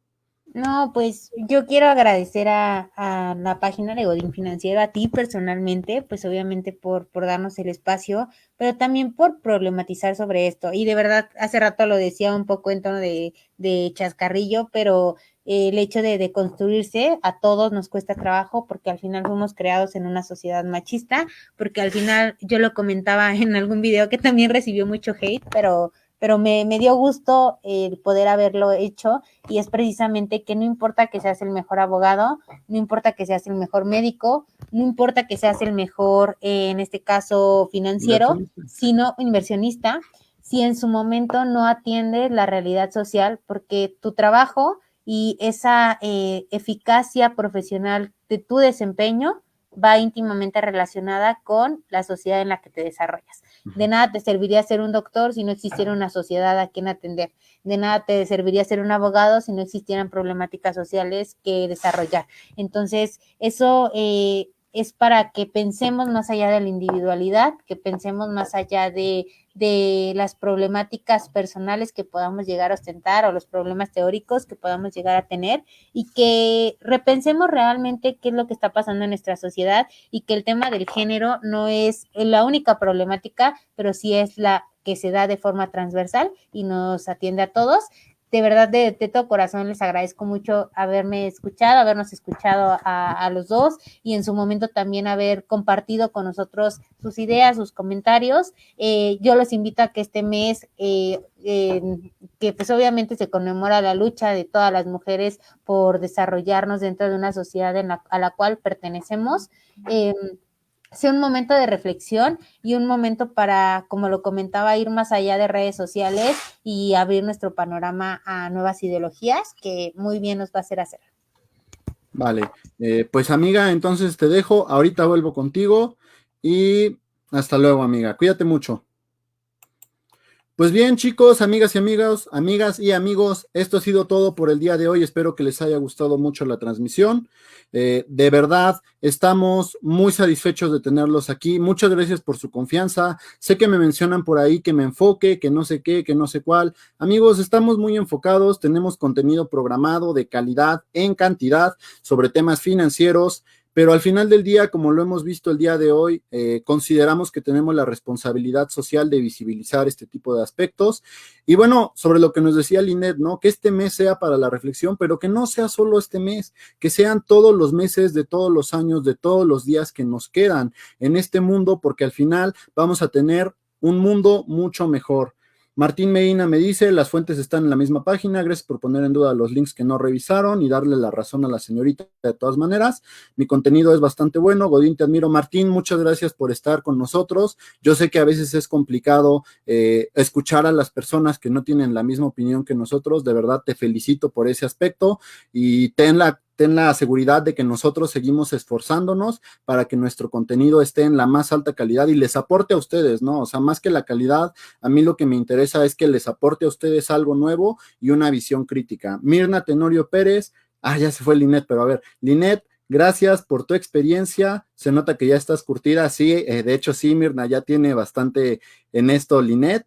No, pues yo quiero agradecer a la página de Godín Financiero, a ti personalmente, pues obviamente por darnos el espacio, pero también por problematizar sobre esto. Y de verdad, hace rato lo decía un poco en tono de chascarrillo, pero el hecho de construirse a todos nos cuesta trabajo porque al final fuimos creados en una sociedad machista, porque al final yo lo comentaba en algún video que también recibió mucho hate, pero me dio gusto el poder haberlo hecho y es precisamente que no importa que seas el mejor abogado, no importa que seas el mejor médico, no importa que seas el mejor, en este caso financiero, sino inversionista, si en su momento no atiendes la realidad social, porque tu trabajo y esa eficacia profesional de tu desempeño va íntimamente relacionada con la sociedad en la que te desarrollas. De nada te serviría ser un doctor si no existiera una sociedad a quien atender. De nada te serviría ser un abogado si no existieran problemáticas sociales que desarrollar. Entonces, eso es para que pensemos más allá de la individualidad, que pensemos más allá de las problemáticas personales que podamos llegar a ostentar o los problemas teóricos que podamos llegar a tener y que repensemos realmente qué es lo que está pasando en nuestra sociedad y que el tema del género no es la única problemática, pero sí es la que se da de forma transversal y nos atiende a todos. De verdad, de todo corazón les agradezco mucho haberme escuchado, habernos escuchado a los dos y en su momento también haber compartido con nosotros sus ideas, sus comentarios. Yo los invito a que este mes, que pues obviamente se conmemora la lucha de todas las mujeres por desarrollarnos dentro de una sociedad a la cual pertenecemos, sea un momento de reflexión y un momento para, como lo comentaba, ir más allá de redes sociales y abrir nuestro panorama a nuevas ideologías que muy bien nos va a hacer. Vale, pues amiga, entonces te dejo, ahorita vuelvo contigo y hasta luego, amiga, cuídate mucho. Pues bien, chicos, amigas y amigos, amigas y amigos, esto ha sido todo por el día de hoy. Espero que les haya gustado mucho la transmisión. De verdad, estamos muy satisfechos de tenerlos aquí. Muchas gracias por su confianza. Sé que me mencionan por ahí que me enfoque, que no sé qué, que no sé cuál. Amigos, estamos muy enfocados. Tenemos contenido programado de calidad en cantidad sobre temas financieros. pero al final del día, como lo hemos visto el día de hoy, consideramos que tenemos la responsabilidad social de visibilizar este tipo de aspectos. Y bueno, sobre lo que nos decía Linet, ¿no? Que este mes sea para la reflexión, pero que no sea solo este mes, que sean todos los meses de todos los años, de todos los días que nos quedan en este mundo, porque al final vamos a tener un mundo mucho mejor. Martín Medina me dice, las fuentes están en la misma página, gracias por poner en duda los links que no revisaron y darle la razón a la señorita de todas maneras. Mi contenido es bastante bueno, Godín, te admiro. Martín, muchas gracias por estar con nosotros. Yo sé que a veces es complicado escuchar a las personas que no tienen la misma opinión que nosotros, de verdad te felicito por ese aspecto y ten la seguridad de que nosotros seguimos esforzándonos para que nuestro contenido esté en la más alta calidad y les aporte a ustedes, ¿no? O sea, más que la calidad, a mí lo que me interesa es que les aporte a ustedes algo nuevo y una visión crítica. Mirna Tenorio Pérez, ya se fue Linet, pero a ver, Linet, gracias por tu experiencia, se nota que ya estás curtida, sí, de hecho sí, Mirna ya tiene bastante en esto Linet.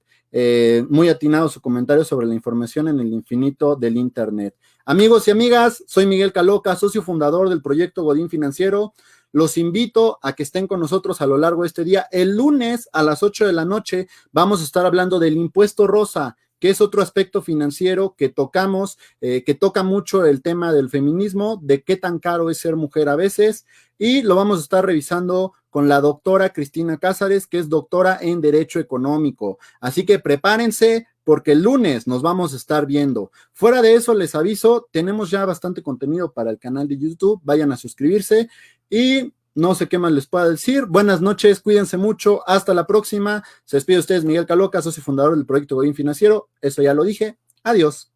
Muy atinado su comentario sobre la información en el infinito del Internet. Amigos y amigas, soy Miguel Caloca, socio fundador del proyecto Godín Financiero. Los invito a que estén con nosotros a lo largo de este día. El lunes a las 8 de la noche vamos a estar hablando del impuesto rosa, que es otro aspecto financiero que tocamos, que toca mucho el tema del feminismo, de qué tan caro es ser mujer a veces, y lo vamos a estar revisando con la doctora Cristina Cázares, que es doctora en Derecho Económico. Así que prepárense, porque el lunes nos vamos a estar viendo. Fuera de eso, les aviso, tenemos ya bastante contenido para el canal de YouTube, vayan a suscribirse y no sé qué más les pueda decir. Buenas noches, cuídense mucho, hasta la próxima. Se despide de ustedes Miguel Caloca, socio fundador del proyecto Godín Financiero, eso ya lo dije, adiós.